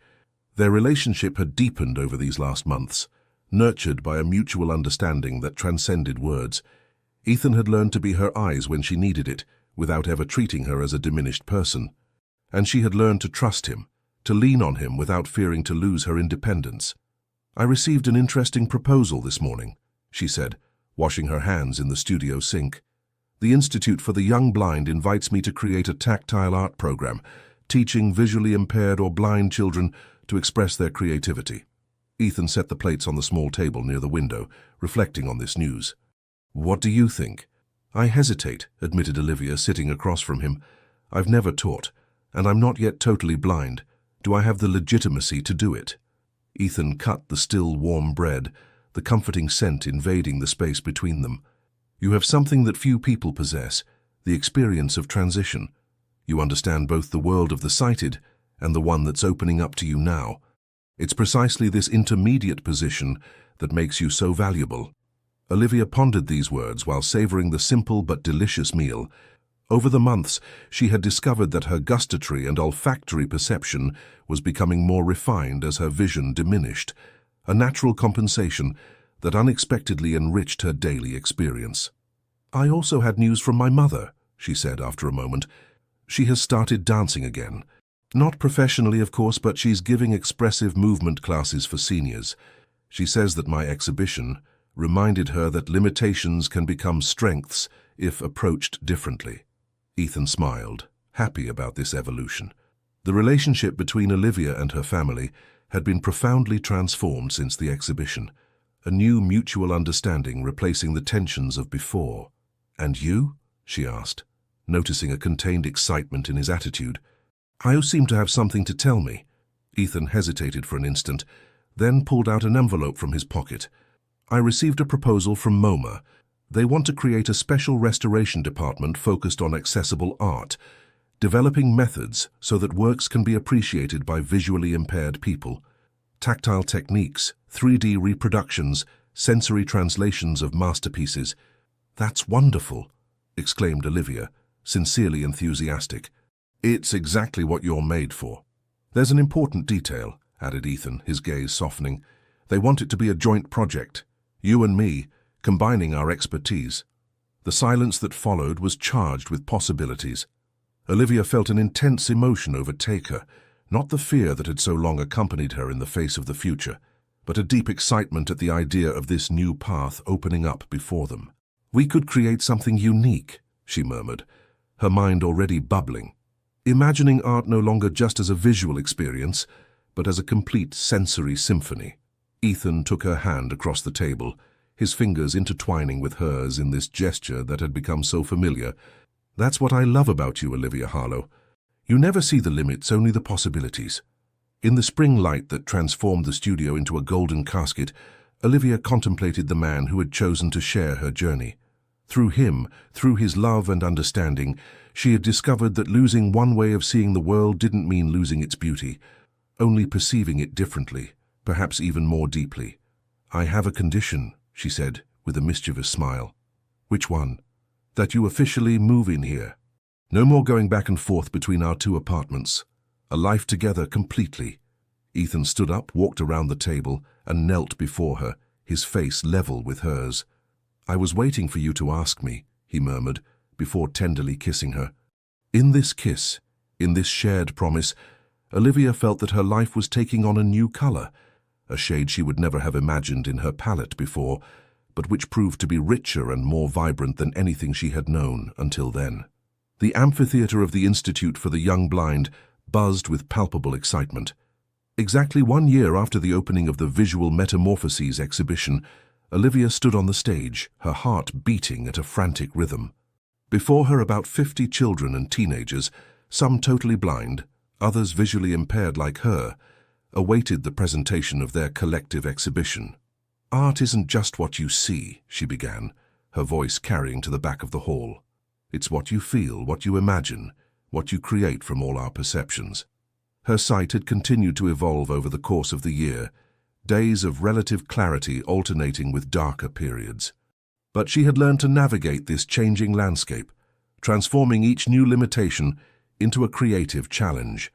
Their relationship had deepened over these last months, nurtured by a mutual understanding that transcended words. Ethan had learned to be her eyes when she needed it, without ever treating her as a diminished person. And she had learned to trust him, to lean on him without fearing to lose her independence. "I received an interesting proposal this morning," she said, washing her hands in the studio sink. "The Institute for the Young Blind invites me to create a tactile art program, teaching visually impaired or blind children to express their creativity." Ethan set the plates on the small table near the window, reflecting on this news. "What do you think?" "I hesitate," admitted Olivia, sitting across from him. "I've never taught, and I'm not yet totally blind. Do I have the legitimacy to do it?" Ethan cut the still warm bread, the comforting scent invading the space between them. "You have something that few people possess, the experience of transition. You understand both the world of the sighted and the one that's opening up to you now. It's precisely this intermediate position that makes you so valuable." Olivia pondered these words while savoring the simple but delicious meal. Over the months, she had discovered that her gustatory and olfactory perception was becoming more refined as her vision diminished, a natural compensation that unexpectedly enriched her daily experience. "I also had news from my mother," she said after a moment. "She has started dancing again. Not professionally, of course, but she's giving expressive movement classes for seniors. She says that my exhibition reminded her that limitations can become strengths if approached differently." Ethan smiled, happy about this evolution. The relationship between Olivia and her family had been profoundly transformed since the exhibition, a new mutual understanding replacing the tensions of before. "And you?" she asked, noticing a contained excitement in his attitude. "I seem to have something to tell me." Ethan hesitated for an instant, then pulled out an envelope from his pocket. "I received a proposal from MoMA. They want to create a special restoration department focused on accessible art, developing methods so that works can be appreciated by visually impaired people. Tactile techniques, 3D reproductions, sensory translations of masterpieces." "That's wonderful," exclaimed Olivia, sincerely enthusiastic. "It's exactly what you're made for." "There's an important detail," added Ethan, his gaze softening. "They want it to be a joint project, you and me, combining our expertise." The silence that followed was charged with possibilities. Olivia felt an intense emotion overtake her, not the fear that had so long accompanied her in the face of the future, but a deep excitement at the idea of this new path opening up before them. "We could create something unique," she murmured, her mind already bubbling, imagining art no longer just as a visual experience, but as a complete sensory symphony. Ethan took her hand across the table, his fingers intertwining with hers in this gesture that had become so familiar. "That's what I love about you, Olivia Harlow. You never see the limits, only the possibilities." In the spring light that transformed the studio into a golden casket, Olivia contemplated the man who had chosen to share her journey. Through him, through his love and understanding, she had discovered that losing one way of seeing the world didn't mean losing its beauty, only perceiving it differently, perhaps even more deeply. "I have a condition," she said, with a mischievous smile. "Which one?" "That you officially move in here. No more going back and forth between our two apartments. A life together completely." Ethan stood up, walked around the table, and knelt before her, his face level with hers. "I was waiting for you to ask me," he murmured, before tenderly kissing her. In this kiss, in this shared promise, Olivia felt that her life was taking on a new color, a shade she would never have imagined in her palette before, but which proved to be richer and more vibrant than anything she had known until then. The amphitheater of the Institute for the Young Blind buzzed with palpable excitement. Exactly 1 year after the opening of the Visual Metamorphoses exhibition, Olivia stood on the stage, her heart beating at a frantic rhythm. Before her about 50 children and teenagers, some totally blind, others visually impaired like her, awaited the presentation of their collective exhibition. "Art isn't just what you see," she began, her voice carrying to the back of the hall. "It's what you feel, what you imagine, what you create from all our perceptions." Her sight had continued to evolve over the course of the year, days of relative clarity alternating with darker periods. But she had learned to navigate this changing landscape, transforming each new limitation into a creative challenge.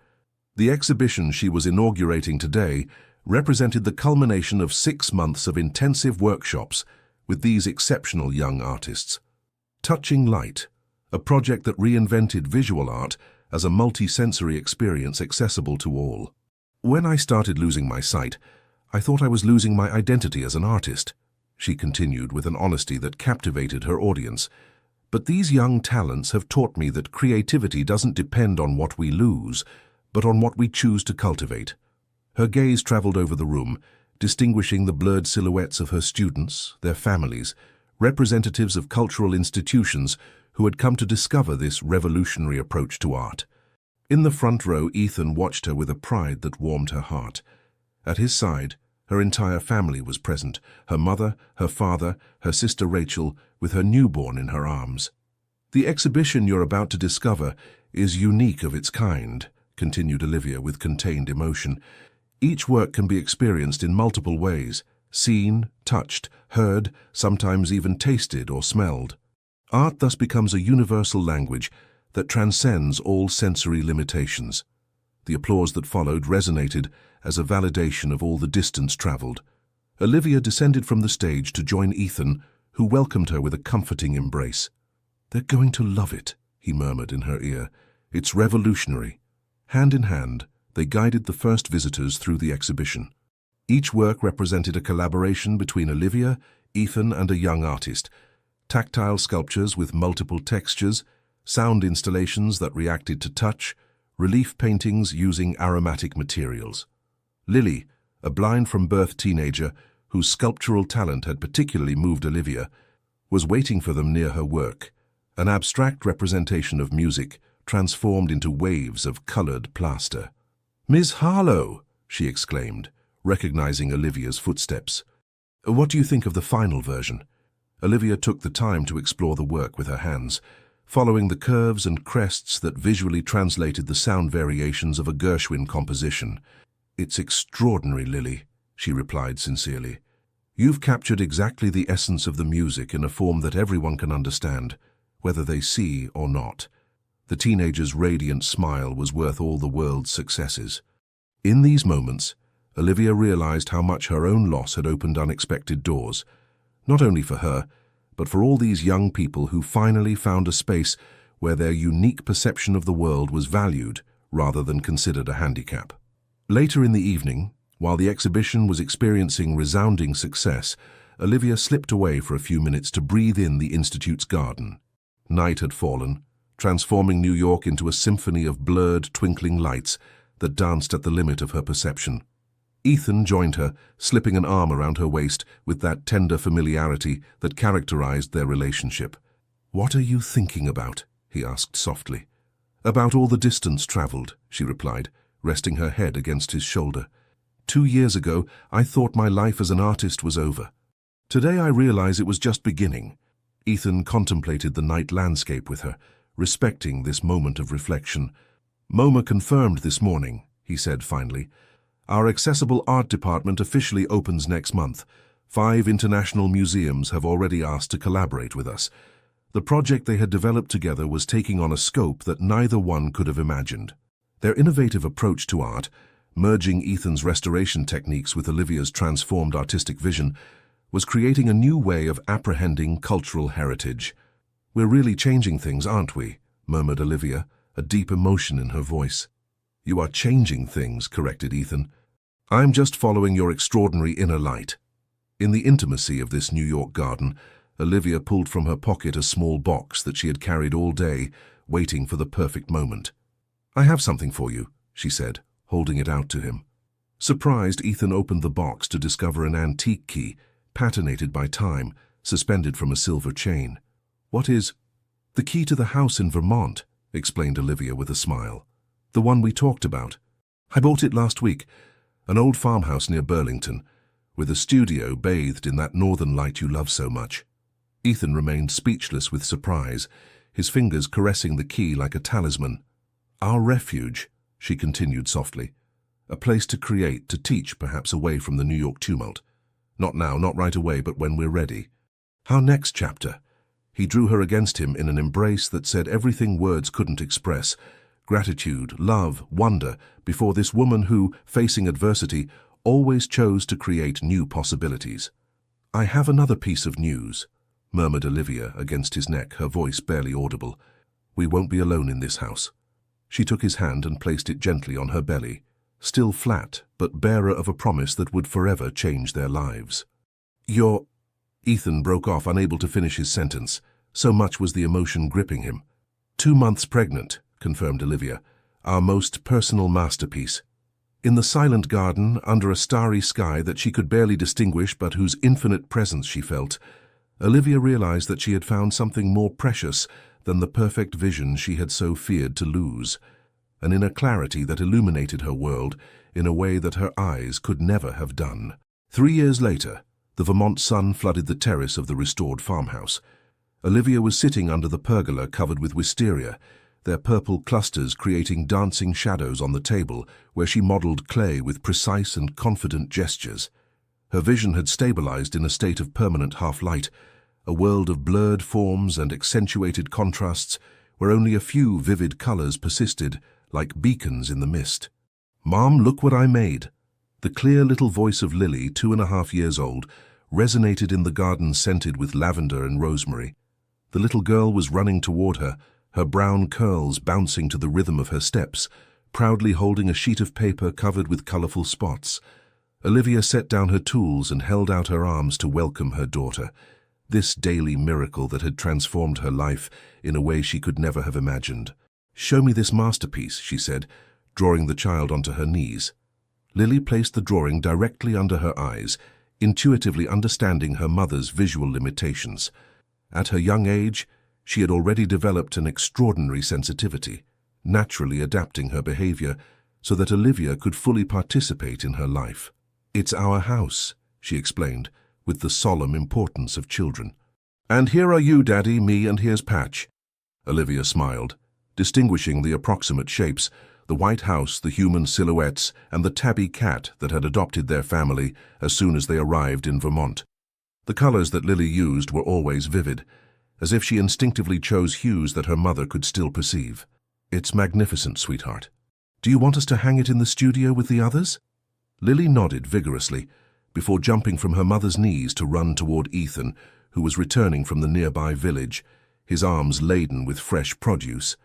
The exhibition she was inaugurating today represented the culmination of 6 months of intensive workshops with these exceptional young artists. Touching Light, a project that reinvented visual art as a multi-sensory experience accessible to all. "When I started losing my sight, I thought I was losing my identity as an artist," she continued with an honesty that captivated her audience. "But these young talents have taught me that creativity doesn't depend on what we lose, but on what we choose to cultivate." Her gaze traveled over the room, distinguishing the blurred silhouettes of her students, their families, representatives of cultural institutions who had come to discover this revolutionary approach to art. In the front row, Ethan watched her with a pride that warmed her heart. At his side, her entire family was present, her mother, her father, her sister Rachel, with her newborn in her arms. "The exhibition you're about to discover is unique of its kind," continued Olivia with contained emotion. "Each work can be experienced in multiple ways, seen, touched, heard, sometimes even tasted or smelled. Art thus becomes a universal language that transcends all sensory limitations." The applause that followed resonated as a validation of all the distance traveled. Olivia descended from the stage to join Ethan, who welcomed her with a comforting embrace. "They're going to love it," he murmured in her ear. "It's revolutionary." Hand in hand, they guided the first visitors through the exhibition. Each work represented a collaboration between Olivia, Ethan, and a young artist. Tactile sculptures with multiple textures, sound installations that reacted to touch, relief paintings using aromatic materials. Lily, a blind from birth teenager whose sculptural talent had particularly moved Olivia, was waiting for them near her work, an abstract representation of music transformed into waves of colored plaster. "Miss Harlow!" she exclaimed, recognizing Olivia's footsteps. "What do you think of the final version?" Olivia took the time to explore the work with her hands, following the curves and crests that visually translated the sound variations of a Gershwin composition. "It's extraordinary, Lily," she replied sincerely. "You've captured exactly the essence of the music in a form that everyone can understand, whether they see or not." The teenager's radiant smile was worth all the world's successes. In these moments, Olivia realized how much her own loss had opened unexpected doors, not only for her, but for all these young people who finally found a space where their unique perception of the world was valued rather than considered a handicap. Later in the evening, while the exhibition was experiencing resounding success, Olivia slipped away for a few minutes to breathe in the Institute's garden. Night had fallen, transforming New York into a symphony of blurred, twinkling lights that danced at the limit of her perception. Ethan joined her, slipping an arm around her waist with that tender familiarity that characterized their relationship. "What are you thinking about?" he asked softly. "About all the distance traveled," she replied, resting her head against his shoulder. 2 years ago, I thought my life as an artist was over. Today I realize it was just beginning. Ethan contemplated the night landscape with her, respecting this moment of reflection. "MoMA confirmed this morning," he said finally. "Our accessible art department officially opens next month. 5 international museums have already asked to collaborate with us." The project they had developed together was taking on a scope that neither one could have imagined. Their innovative approach to art, merging Ethan's restoration techniques with Olivia's transformed artistic vision, was creating a new way of apprehending cultural heritage. "We're really changing things, aren't we?" murmured Olivia, a deep emotion in her voice. "You are changing things," corrected Ethan. "I'm just following your extraordinary inner light." In the intimacy of this New York garden, Olivia pulled from her pocket a small box that she had carried all day, waiting for the perfect moment. "I have something for you," she said, holding it out to him. Surprised, Ethan opened the box to discover an antique key, patinated by time, suspended from a silver chain. "What is—" "The key to the house in Vermont," explained Olivia with a smile. "The one we talked about. I bought it last week, an old farmhouse near Burlington, with a studio bathed in that northern light you love so much." Ethan remained speechless with surprise, his fingers caressing the key like a talisman. "Our refuge," she continued softly. "A place to create, to teach, perhaps away from the New York tumult. Not now, not right away, but when we're ready. Our next chapter." He drew her against him in an embrace that said everything words couldn't express: gratitude, love, wonder, before this woman who, facing adversity, always chose to create new possibilities. "I have another piece of news," murmured Olivia against his neck, her voice barely audible. "We won't be alone in this house." She took his hand and placed it gently on her belly, still flat, but bearer of a promise that would forever change their lives. "You're—" Ethan broke off, unable to finish his sentence. So much was the emotion gripping him. 2 months pregnant," confirmed Olivia. "Our most personal masterpiece." In the silent garden, under a starry sky that she could barely distinguish but whose infinite presence she felt, Olivia realized that she had found something more precious than the perfect vision she had so feared to lose, an inner clarity that illuminated her world in a way that her eyes could never have done. 3 years later, the Vermont sun flooded the terrace of the restored farmhouse. Olivia was sitting under the pergola covered with wisteria, their purple clusters creating dancing shadows on the table where she modeled clay with precise and confident gestures. Her vision had stabilized in a state of permanent half-light, a world of blurred forms and accentuated contrasts where only a few vivid colors persisted, like beacons in the mist. "Mom, look what I made." The clear little voice of Lily, 2.5 years old, resonated in the garden scented with lavender and rosemary. The little girl was running toward her, her brown curls bouncing to the rhythm of her steps, proudly holding a sheet of paper covered with colorful spots. Olivia set down her tools and held out her arms to welcome her daughter, this daily miracle that had transformed her life in a way she could never have imagined. "Show me this masterpiece," she said, drawing the child onto her knees. Lily placed the drawing directly under her eyes, intuitively understanding her mother's visual limitations. At her young age, she had already developed an extraordinary sensitivity, naturally adapting her behavior so that Olivia could fully participate in her life. "It's our house," she explained, with the solemn importance of children. "And here are you, Daddy, me, and here's Patch." Olivia smiled, distinguishing the approximate shapes, the white house, the human silhouettes, and the tabby cat that had adopted their family as soon as they arrived in Vermont. The colors that Lily used were always vivid, as if she instinctively chose hues that her mother could still perceive. "It's magnificent, sweetheart. Do you want us to hang it in the studio with the others?" Lily nodded vigorously, before jumping from her mother's knees to run toward Ethan, who was returning from the nearby village, his arms laden with fresh produce.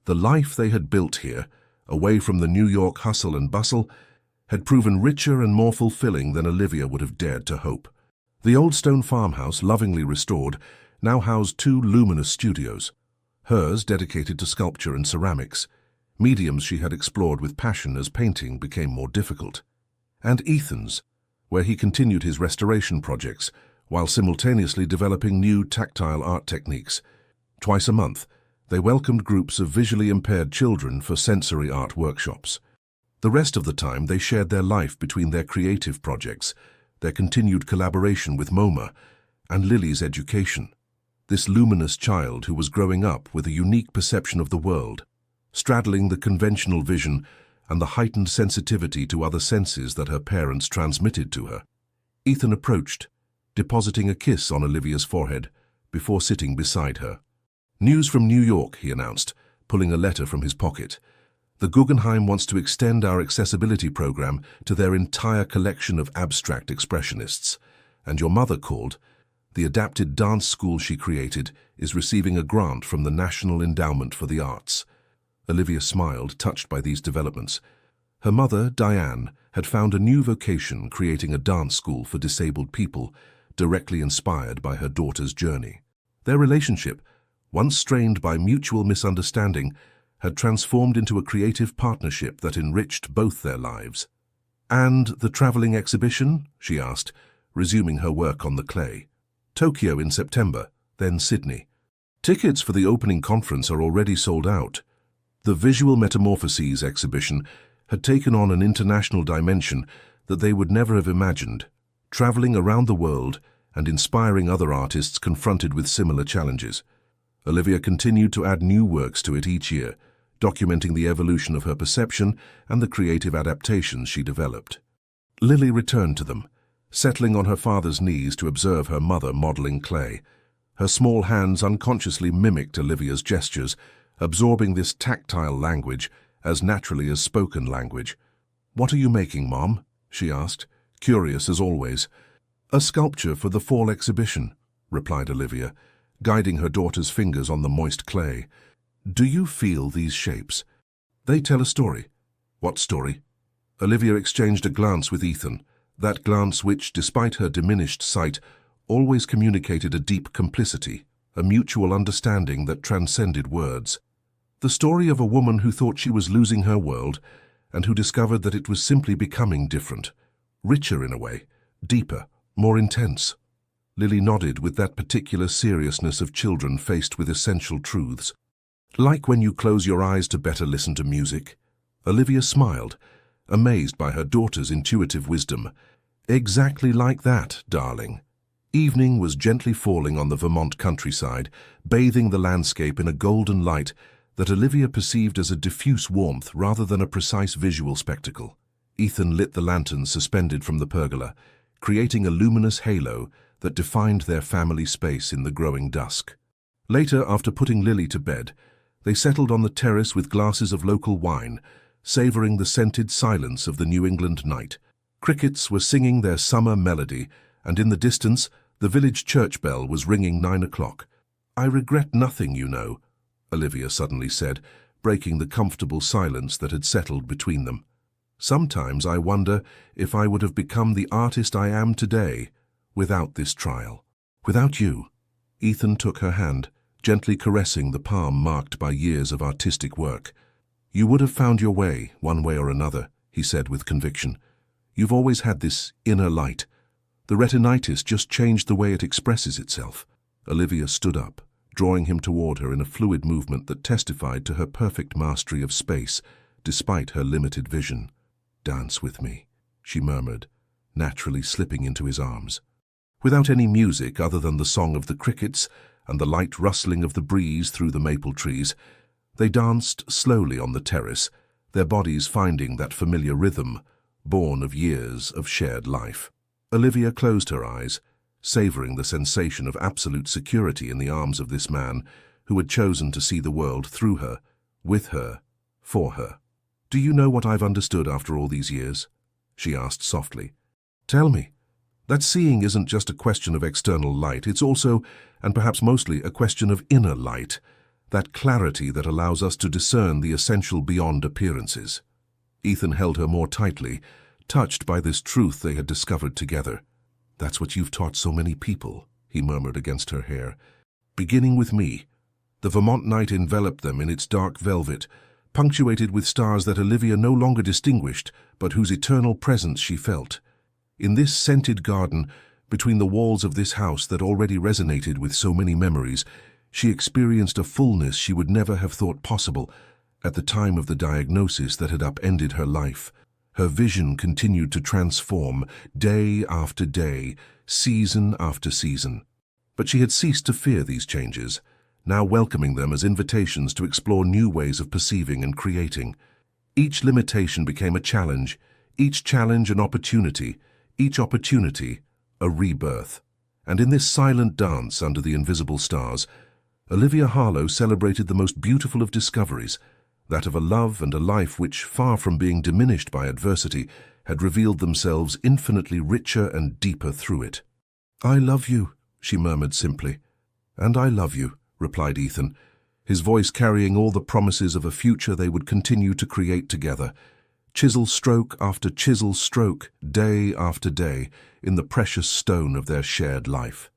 The life they had built here, away from the New York hustle and bustle, had proven richer and more fulfilling than Olivia would have dared to hope. The old stone farmhouse, lovingly restored, now housed 2 luminous studios, hers dedicated to sculpture and ceramics, mediums she had explored with passion as painting became more difficult, and Ethan's, where he continued his restoration projects while simultaneously developing new tactile art techniques. Twice a month, they welcomed groups of visually impaired children for sensory art workshops. The rest of the time, they shared their life between their creative projects, their continued collaboration with MoMA, and Lily's education. this luminous child who was growing up with a unique perception of the world, straddling the conventional vision and the heightened sensitivity to other senses that her parents transmitted to her. Ethan approached, depositing a kiss on Olivia's forehead before sitting beside her. "News from New York," he announced, pulling a letter from his pocket. "The Guggenheim wants to extend our accessibility program to their entire collection of abstract expressionists. And your mother called. The adapted dance school she created is receiving a grant from the National Endowment for the Arts." Olivia smiled, touched by these developments. Her mother, Diane, had found a new vocation creating a dance school for disabled people, directly inspired by her daughter's journey. Their relationship, once strained by mutual misunderstanding, had transformed into a creative partnership that enriched both their lives. "And the traveling exhibition?" she asked, resuming her work on the clay. "Tokyo in September, then Sydney. Tickets for the opening conference are already sold out." The Visual Metamorphoses exhibition had taken on an international dimension that they would never have imagined, traveling around the world and inspiring other artists confronted with similar challenges. Olivia continued to add new works to it each year, documenting the evolution of her perception and the creative adaptations she developed. Lily returned to them, settling on her father's knees to observe her mother modeling clay. Her small hands unconsciously mimicked Olivia's gestures, absorbing this tactile language as naturally as spoken language. "What are you making, Mom?" she asked, curious as always. "A sculpture for the fall exhibition," replied Olivia, guiding her daughter's fingers on the moist clay. "Do you feel these shapes? They tell a story." "What story?" Olivia exchanged a glance with Ethan, that glance which, despite her diminished sight, always communicated a deep complicity, a mutual understanding that transcended words. The story of a woman who thought she was losing her world and who discovered that it was simply becoming different, richer in a way, deeper, more intense. Lily nodded with that particular seriousness of children faced with essential truths. "Like when you close your eyes to better listen to music?" Olivia smiled, amazed by her daughter's intuitive wisdom. "Exactly like that, darling." Evening was gently falling on the Vermont countryside, bathing the landscape in a golden light that Olivia perceived as a diffuse warmth rather than a precise visual spectacle. Ethan lit the lanterns suspended from the pergola, creating a luminous halo that defined their family space in the growing dusk. Later, after putting Lily to bed, they settled on the terrace with glasses of local wine, savoring the scented silence of the New England night. Crickets were singing their summer melody, and in the distance, the village church bell was ringing 9 o'clock. "I regret nothing, you know," Olivia suddenly said, breaking the comfortable silence that had settled between them. "Sometimes I wonder if I would have become the artist I am today without this trial. Without you." Ethan took her hand, gently caressing the palm marked by years of artistic work. "You would have found your way, one way or another," he said with conviction. "You've always had this inner light. The retinitis just changed the way it expresses itself." Olivia stood up, drawing him toward her in a fluid movement that testified to her perfect mastery of space, despite her limited vision. "Dance with me," she murmured, naturally slipping into his arms. Without any music other than the song of the crickets and the light rustling of the breeze through the maple trees, they danced slowly on the terrace, their bodies finding that familiar rhythm, born of years of shared life. Olivia closed her eyes, savoring the sensation of absolute security in the arms of this man who had chosen to see the world through her, with her, for her. "Do you know what I've understood after all these years?" she asked softly. "Tell me. That seeing isn't just a question of external light, it's also, and perhaps mostly, a question of inner light, that clarity that allows us to discern the essential beyond appearances." Ethan held her more tightly, touched by this truth they had discovered together. "That's what you've taught so many people," he murmured against her hair. "Beginning with me." The Vermont night enveloped them in its dark velvet, punctuated with stars that Olivia no longer distinguished, but whose eternal presence she felt. In this scented garden, between the walls of this house that already resonated with so many memories, she experienced a fullness she would never have thought possible at the time of the diagnosis that had upended her life. Her vision continued to transform day after day, season after season. But she had ceased to fear these changes, now welcoming them as invitations to explore new ways of perceiving and creating. Each limitation became a challenge, each challenge an opportunity, each opportunity a rebirth. And in this silent dance under the invisible stars, Olivia Harlow celebrated the most beautiful of discoveries, that of a love and a life which, far from being diminished by adversity, had revealed themselves infinitely richer and deeper through it. "I love you," she murmured simply. "And I love you," replied Ethan, his voice carrying all the promises of a future they would continue to create together, chisel stroke after chisel stroke, day after day, in the precious stone of their shared life.